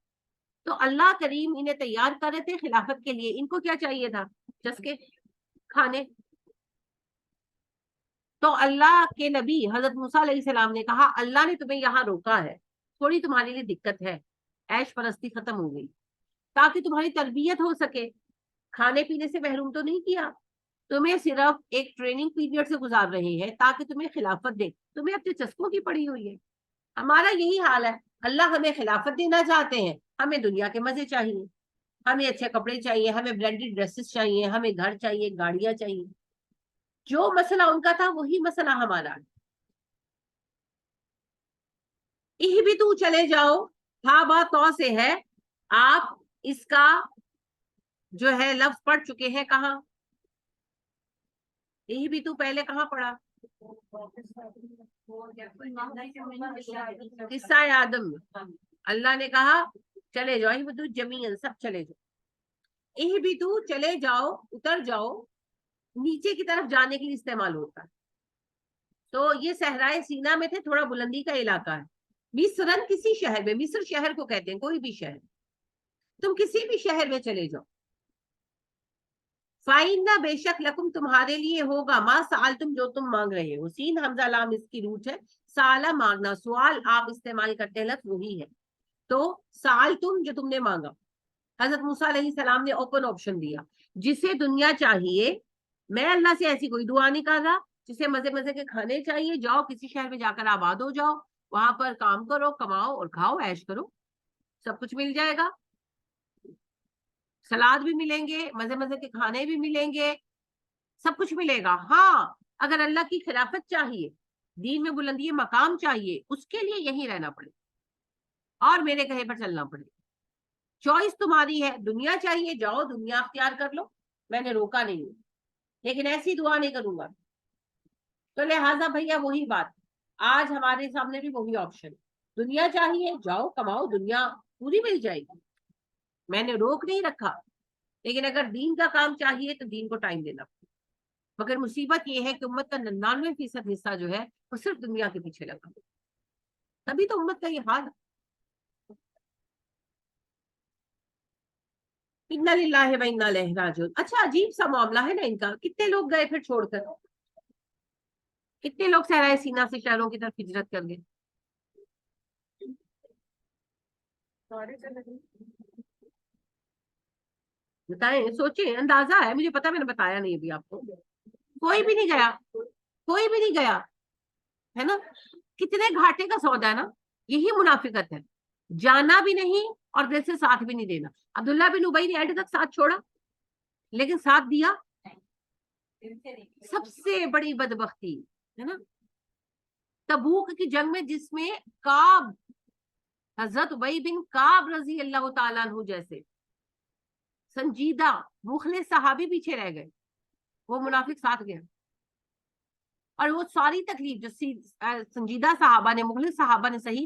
تو اللہ کریم انہیں تیار کر رہے تھے خلافت کے لیے. ان کو کیا چاہیے تھا؟ چسکے کھانے. تو اللہ کے نبی حضرت موسیٰ علیہ السلام نے کہا اللہ نے تمہیں یہاں روکا ہے, تھوڑی تمہارے لیے دقت ہے, عیش پرستی ختم ہو گئی, تاکہ تمہاری تربیت ہو سکے. کھانے پینے سے محروم تو نہیں کیا, تمہیں صرف ایک ٹریننگ پیریڈ سے گزار رہے ہیں تاکہ تمہیں خلافت دے. تمہیں اپنے چسکوں کی پڑی ہوئی ہے. ہمارا یہی حال ہے, اللہ ہمیں خلافت دینا چاہتے ہیں, ہمیں دنیا کے مزے چاہیے, ہمیں اچھے کپڑے چاہیے, ہمیں برانڈیڈ ڈریسز چاہیے, ہمیں گھر چاہیے, گاڑیاں چاہیے. جو مسئلہ ان کا تھا وہی مسئلہ ہمارا. بھی تو چلے جاؤ, ہاں بات تو سے ہے. آپ اس کا جو ہے لفظ پڑھ چکے ہیں کہاں؟ یہی بھی تو پہلے کہاں پڑھا؟ قصہ آدم. اللہ نے کہا چلے جاؤ, یہ تو جمیل سب چلے جاؤ. یہ بھی تو چلے جاؤ, اتر جاؤ, نیچے کی طرف جانے کے لیے استعمال ہوتا ہے. تو یہ صحرائے سینا میں تھے, تھوڑا بلندی کا علاقہ ہے. مصرن کسی شہر میں, مصر شہر کو کہتے ہیں, کوئی بھی شہر, تم کسی بھی شہر میں چلے جاؤ. فائنہ بے شک لکم تمہارے لیے ہوگا, ما سال تم جو تم مانگ رہے ہو. سین حمزہ لام اس کی روٹ ہے. سالہ مانگنا, سوال آپ استعمال کرتے ہیں لفظ وہی ہے. تو سال تم جو تم نے مانگا. حضرت موسیٰ علیہ السلام نے اوپن آپشن دیا, جسے دنیا چاہیے. میں اللہ سے ایسی کوئی دعا نہیں کر رہا. جسے مزے مزے کے کھانے چاہیے, جاؤ کسی شہر میں جا کر آباد ہو جاؤ, وہاں پر کام کرو, کماؤ اور کھاؤ, عیش کرو, سب کچھ مل جائے گا. سلاد بھی ملیں گے, مزے مزے کے کھانے بھی ملیں گے, سب کچھ ملے گا. ہاں اگر اللہ کی خلافت چاہیے, دین میں بلندی مقام چاہیے, اس کے لیے یہیں رہنا پڑے اور میرے کہے پر چلنا پڑے. چوائس تمہاری ہے, دنیا چاہیے جاؤ دنیا اختیار کر لو, میں نے روکا نہیں, لیکن ایسی دعا نہیں کروں گا. تو لہٰذا بھیا وہی بات, آج ہمارے سامنے بھی وہی آپشن, دنیا چاہیے جاؤ کماؤ, دنیا پوری مل جائے گی, میں نے روک نہیں رکھا. لیکن اگر دین کا کام چاہیے تو دین کو ٹائم دینا پڑے. مگر مصیبت یہ ہے کہ امت کا 99% حصہ جو ہے وہ صرف دنیا کے پیچھے لگا, تبھی تو امت کا یہ حال. انا للہ و انا الیہ راجعون. اچھا عجیب سا معاملہ ہے نا ان کا. کتنے لوگ گئے پھر چھوڑ کر, کتنے لوگ صحرائے سینا سے شہروں کی طرف ہجرت کر گئے؟ بتائیں, سوچیں, اندازہ ہے, مجھے پتا میں نے بتایا نہیں ابھی آپ کو. کوئی بھی نہیں گیا, کوئی بھی نہیں گیا, ہے نا. کتنے گھاٹے کا سودا ہے نا. یہی منافقت ہے, جانا بھی نہیں اور دل سے ساتھ بھی نہیں دینا. عبداللہ بن ابی نے اینڈ تک ساتھ چھوڑا لیکن ساتھ دیا. سب سے بڑی بدبختی ہے نا تبوک کی جنگ میں, جس میں کعب, حضرت ابی بن کعب رضی اللہ تعالیٰ عنہ جیسے سنجیدہ مخلص صحابی پیچھے رہ گئے, وہ منافق ساتھ گیا. اور وہ ساری تکلیف جو سنجیدہ صحابہ نے, مخلص صحابہ نے سہی,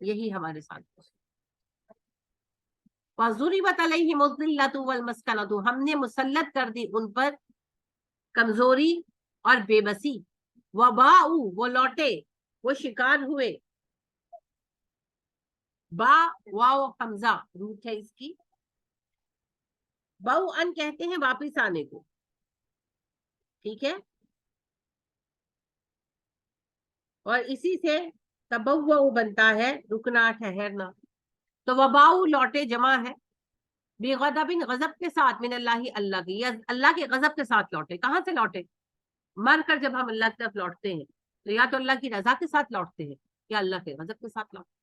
یہی ہمارے ساتھ وَضُرِبَتْ عَلَيْهِمُ الذِّلَّةُ وَالْمَسْكَنَةُ، ہم نے مسلط کر دی ان پر کمزوری اور بے بسی، وَبَاءُ، وہ لوٹے، وہ شکار ہوئے، با واو حمزہ روٹ ہے اس کی، باؤ ان کہتے ہیں واپس آنے کو، ٹھیک ہے، اور اسی سے تبوّع بنتا ہے رکنا ٹھہرنا، تو وباؤ لوٹے جمع ہے، بغضب غضب کے ساتھ، من اللہ اللہ کی، یا اللہ کے غضب کے ساتھ لوٹے، کہاں سے لوٹے؟ مر کر جب ہم اللہ کی طرف لوٹتے ہیں تو یا تو اللہ کی رضا کے ساتھ لوٹتے ہیں یا اللہ کے غضب کے ساتھ لوٹتے،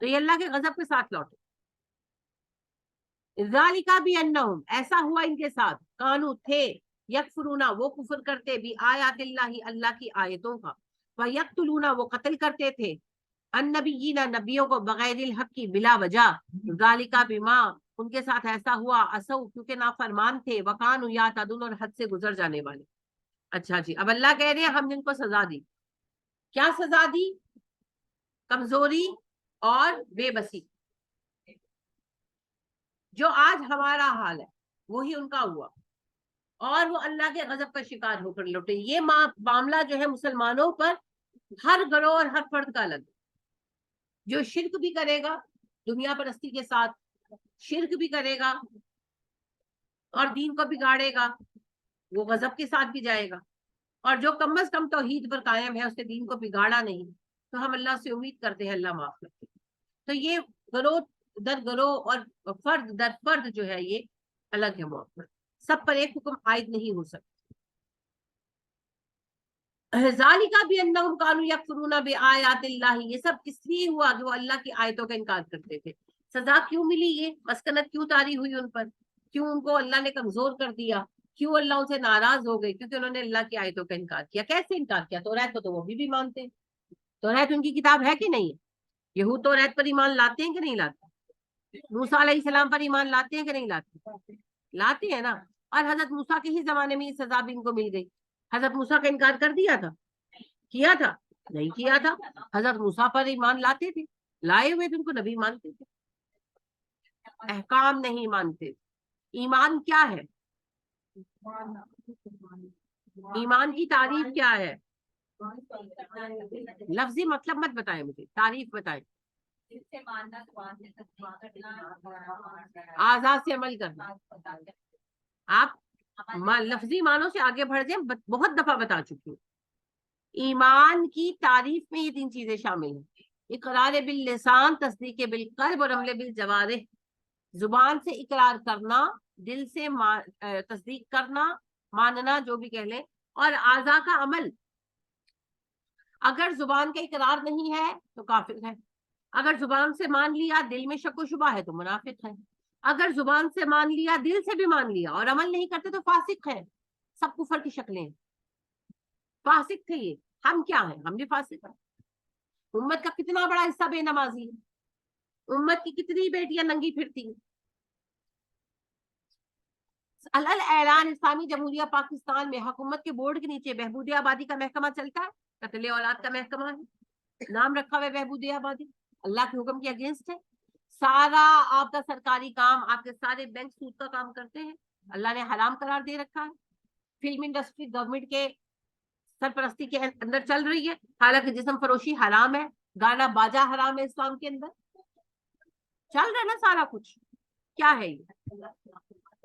تو یہ اللہ کے غضب کے ساتھ لوٹے، ذالک بانہم، ایسا ہوا ان کے ساتھ، کانو تھے، یکفرون وہ کفر کرتے، بھی آیات اللہ اللہ کی آیتوں کا، ویقتلون وہ قتل کرتے تھے، النبیین نبیوں کو، بغیر الحق کی بلا وجہ، ذالک بما ان کے ساتھ ایسا ہوا، اسو کیونکہ نافرمان تھے، وکانوا یعتدون اور حد سے گزر جانے والے۔ اچھا جی، اب اللہ کہہ رہے ہیں ہم نے ان کو سزا دی، کیا سزا دی؟ کمزوری اور بے بسی، جو آج ہمارا حال ہے وہی ان کا ہوا، اور وہ اللہ کے غضب کا شکار ہو کر لوٹے۔ یہ معاملہ جو ہے مسلمانوں پر ہر گروہ اور ہر فرد کا الگ، جو شرک بھی کرے گا دنیا پرستی کے ساتھ، شرک بھی کرے گا اور دین کو بگاڑے گا، وہ غضب کے ساتھ بھی جائے گا، اور جو کم از کم توحید پر قائم ہے، اس نے دین کو بگاڑا نہیں، تو ہم اللہ سے امید کرتے ہیں اللہ معاف کرتے۔ تو یہ گروہ در گروہ اور فرد در فرد جو ہے یہ الگ ہے معاملہ، سب پر ایک حکم عائد نہیں ہو سکتا۔ ذالک بانہم کانوا یکفرون بآیات اللہ، یہ سب اس لیے ہوا کہ وہ اللہ کی آیتوں کا انکار کرتے تھے۔ سزا کیوں ملی؟ یہ مسکنت کیوں طاری ہوئی ان پر؟ کیوں ان کو اللہ نے کمزور کر دیا؟ کیوں اللہ ان سے ناراض ہو گئے؟ کیونکہ انہوں نے اللہ کی آیتوں کا انکار کیا۔ کیسے انکار کیا؟ توریت کو تو وہ بھی مانتے ہیں، توریت ان کی کتاب ہے کہ نہیں ہے؟ یہود توریت پر ایمان لاتے ہیں کہ نہیں لاتے؟ موسیٰ علیہ السلام پر ایمان لاتے ہیں کہ نہیں لاتے؟ لاتے ہیں نا، اور حضرت موسیٰ کے ہی زمانے میں یہ سزا بھی ان کو مل گئی۔ حضرت موسیٰ کا انکار کر دیا تھا؟ کیا تھا؟ نہیں کیا تھا، حضرت موسیٰ پر ایمان لاتے تھے، لائے ہوئے تھے، ان کو نبی مانتے تھے، احکام نہیں مانتے۔ ایمان کیا ہے؟ ایمان کی تعریف کیا ہے؟ لفظی مطلب مت بتائیں مجھے، تعریف بتائیں۔ آزاد سے عمل کرنا۔ آپ لفظی معنوں سے آگے بڑھ جائیں، بہت دفعہ بتا چکی ہوں۔ ایمان کی تعریف میں یہ تین چیزیں شامل ہیں: اقرار باللسان، تصدیق بالقلب، اور عمل بالجوارح۔ زبان سے اقرار کرنا، دل سے تصدیق کرنا، ماننا جو بھی کہہ لیں، اور اعضاء کا عمل۔ اگر زبان کا اقرار نہیں ہے تو کافر ہے، اگر زبان سے مان لیا دل میں شک و شبہ ہے تو منافق ہے، اگر زبان سے مان لیا دل سے بھی مان لیا اور عمل نہیں کرتے تو فاسق ہے۔ سب کفر کی شکلیں ہیں، فاسق تھے یہ، ہم کیا ہیں؟ ہم بھی فاسق ہیں۔ امت کا کتنا بڑا حصہ بے نمازی ہے، امت کی کتنی بیٹیاں ننگی پھرتی ہیں۔ اعلان اسلامی جمہوریہ پاکستان میں حکومت کے بورڈ کے نیچے بہبود آبادی کا محکمہ چلتا ہے، قتل اولاد کا محکمہ ہے، نام رکھا ہوا ہے بہبود آبادی، اللہ کے حکم کے اگینسٹ ہے۔ سارا آپ کا سرکاری کام، آپ کے سارے بینک سود کا کام کرتے ہیں، اللہ نے حرام قرار دے رکھا ہے۔ فلم انڈسٹری گورنمنٹ کے سرپرستی کے اندر چل رہی ہے، حالانکہ جسم فروشی حرام ہے، گانا باجا حرام ہے، اسلام کے اندر چل رہا ہے نا سارا کچھ۔ کیا ہے یہ؟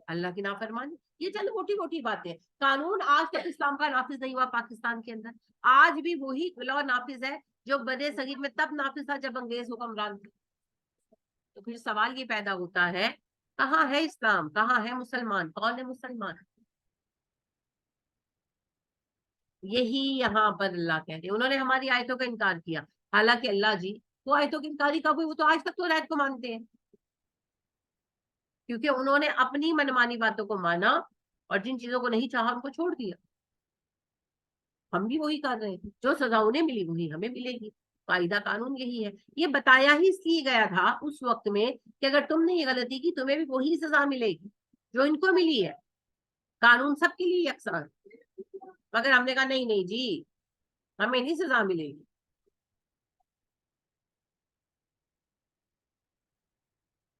اللہ کی نافرمانی۔ یہ چند موٹی موٹی باتیں، قانون آج تک اسلام کا نافذ نہیں ہوا پاکستان کے اندر، آج بھی وہی لا نافذ ہے جو برے صغیر میں تب نافذ تھا جب انگریز حکمران تھے۔ تو پھر سوال یہ پیدا ہوتا ہے، کہاں ہے اسلام؟ کہاں ہے مسلمان؟ کون ہے مسلمان؟ یہی یہاں پر اللہ کہتے ہیں، انہوں نے ہماری آیتوں کا انکار کیا، حالانکہ اللہ جی وہ آیتوں کی انکاری کب ہوئی؟ وہ تو آج تک تو آیت کو مانتے ہیں، کیونکہ انہوں نے اپنی منمانی باتوں کو مانا اور جن چیزوں کو نہیں چاہا ان کو چھوڑ دیا۔ ہم بھی وہی کر رہے ہیں، جو سزا انہیں ملی وہی ہمیں ملے گی، قاعدہ قانون یہی ہے۔ یہ بتایا ہی اس لیے گیا تھا اس وقت میں کہ اگر تم نے یہ غلطی کی تمہیں بھی وہی سزا ملے گی جو ان کو ملی ہے، قانون سب کے لیے یکساں۔ مگر ہم نے کہا نہیں نہیں جی، ہمیں نہیں سزا ملے گی۔